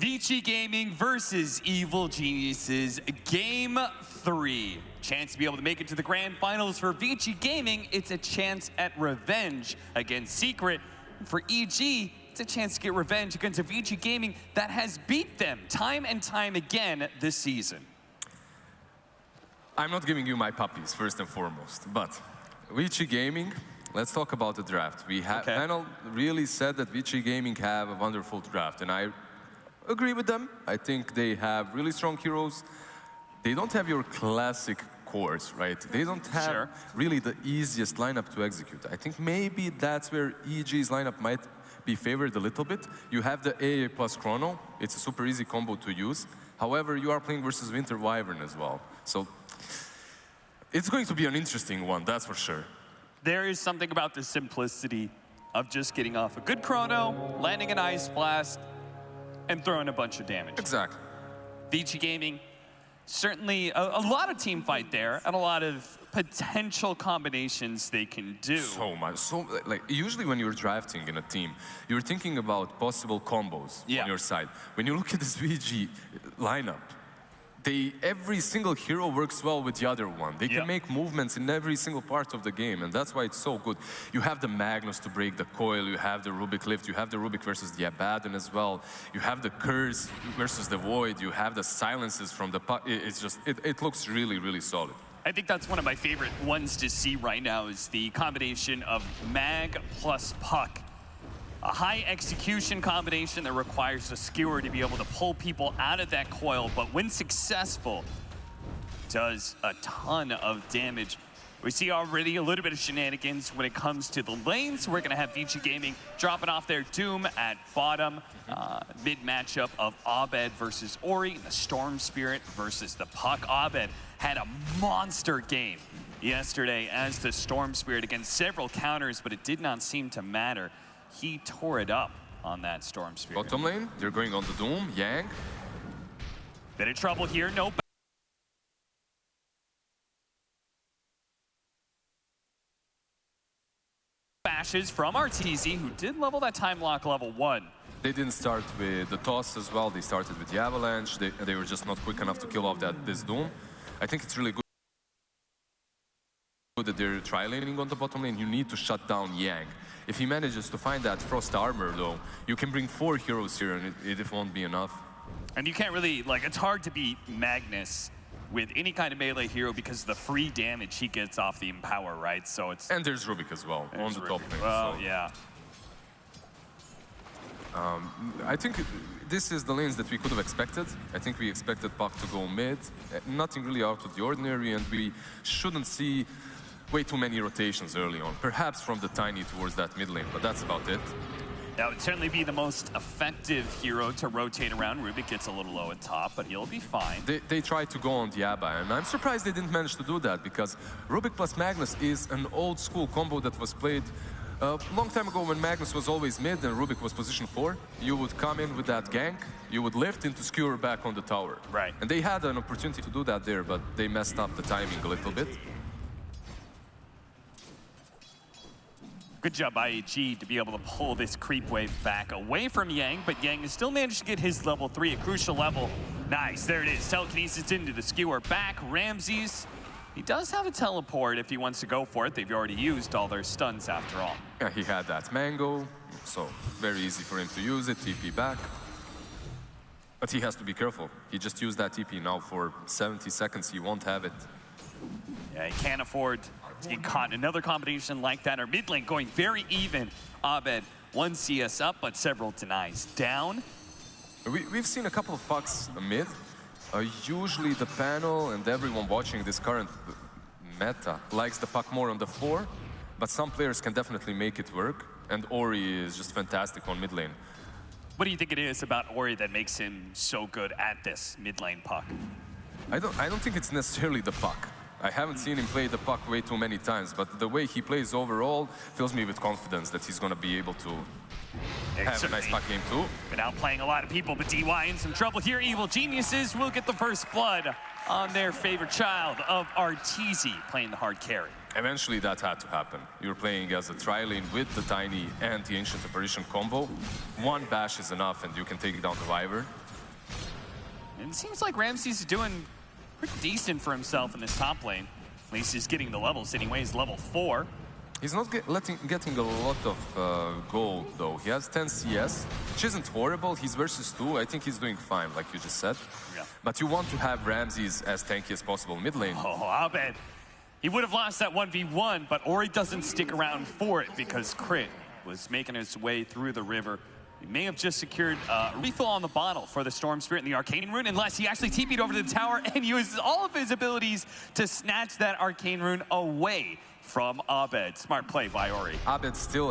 Vici Gaming versus Evil Geniuses, Game 3. Chance to be able to make it to the grand finals for Vici Gaming. It's a chance at revenge against Secret. For EG, it's a chance to get revenge against a Vici Gaming that has beat them time and time again this season. I'm not giving you my puppies, first and foremost, but Vici Gaming, let's talk about the draft. Panel really said that Vici Gaming have a wonderful draft, and I agree with them. I think they have really strong heroes. They don't have your classic cores, right? They don't have really the easiest lineup to execute. I think maybe that's where EG's lineup might be favored a little bit. You have the AA plus Chrono. It's a super easy combo to use. However, you are playing versus Winter Wyvern as well. So it's going to be an interesting one, that's for sure. There is something about the simplicity of just getting off a good Chrono, landing an Ice Blast, and throwing a bunch of damage. Exactly. Vici Gaming, certainly a lot of team fight there and a lot of potential combinations they can do. So much. So, like, usually when you're drafting in a team, you're thinking about possible combos on your side. When you look at this VG lineup, every single hero works well with the other one. They can make movements in every single part of the game, and that's why it's so good. You have the Magnus to break the coil, you have the Rubik Lift, you have the Rubik versus the Abaddon as well, you have the Curse versus the Void, you have the silences from the... It's just, it looks really, really solid. I think that's one of my favorite ones to see right now is the combination of Mag plus Puck. A high execution combination that requires a skewer to be able to pull people out of that coil, but when successful, does a ton of damage. We see already a little bit of shenanigans when it comes to the lanes. We're gonna have Vici Gaming dropping off their Doom at bottom. Mid matchup of Abed versus Ori, and the Storm Spirit versus the Puck. Abed had a monster game yesterday as the Storm Spirit against several counters, but it did not seem to matter. He tore it up on that Storm Spirit. Bottom lane, they're going on the Doom, Yang. Bit of trouble here, no bashes from Arteezy, who did level that time lock level 1. They didn't start with the toss as well, they started with the Avalanche. They were just not quick enough to kill off this Doom. I think it's really good that they're tri-laning on the bottom lane. You need to shut down Yang. If he manages to find that Frost Armor, though, you can bring 4 heroes here and it won't be enough. And you can't really, like, it's hard to beat Magnus with any kind of melee hero because of the free damage he gets off the Empower, right? So it's... And there's Rubik as well, on the top lane. Well, so. yeah. I think this is the lanes that we could have expected. I think we expected Puck to go mid. Nothing really out of the ordinary, and we shouldn't see way too many rotations early on. Perhaps from the Tiny towards that mid lane, but that's about it. That would certainly be the most effective hero to rotate around. Rubik gets a little low at top, but he'll be fine. They tried to go on the Abba, and I'm surprised they didn't manage to do that, because Rubik plus Magnus is an old school combo that was played a long time ago when Magnus was always mid and Rubik was position 4. You would come in with that gank, you would lift into skewer back on the tower. Right. And they had an opportunity to do that there, but they messed up the timing a little bit. Good job by EG to be able to pull this creep wave back away from Yang, but Yang has still managed to get his level 3, a crucial level. Nice, there it is. Telekinesis into the skewer back. Ramses, he does have a teleport if he wants to go for it. They've already used all their stuns after all. Yeah, he had that Mango, so very easy for him to use it, TP back. But he has to be careful. He just used that TP now for 70 seconds. He won't have it. Yeah, he can't afford to get caught in another combination like that. Our mid lane going very even. Abed, 1 CS up, but several denies down. We've seen a couple of pucks mid. Usually the panel and everyone watching this current meta likes the puck more on the floor, but some players can definitely make it work, and Ori is just fantastic on mid lane. What do you think it is about Ori that makes him so good at this mid lane puck? I don't think it's necessarily the puck. I haven't seen him play the puck way too many times, but the way he plays overall fills me with confidence that he's going to be able to have a nice puck game too. Been outplaying a lot of people, but DY in some trouble here. Evil Geniuses will get the first blood on their favorite child of Arteezy, playing the hard carry. Eventually that had to happen. You're playing as a tri-lane with the Tiny and the Ancient Apparition combo. 1 bash is enough and you can take down the Wyvern. And it seems like Ramsey's doing pretty decent for himself in this top lane. At least he's getting the levels anyways, level 4. He's not getting a lot of gold, though. He has 10 CS, which isn't horrible. He's versus 2. I think he's doing fine, like you just said. Yeah. But you want to have Ramses as tanky as possible mid lane. Oh, Abed. He would have lost that 1v1, but Ori doesn't stick around for it because Crit was making his way through the river. He may have just secured a refill on the bottle for the Storm Spirit and the Arcane Rune, unless he actually TP'd over to the tower and uses all of his abilities to snatch that Arcane Rune away from Abed. Smart play by Ori. Abed still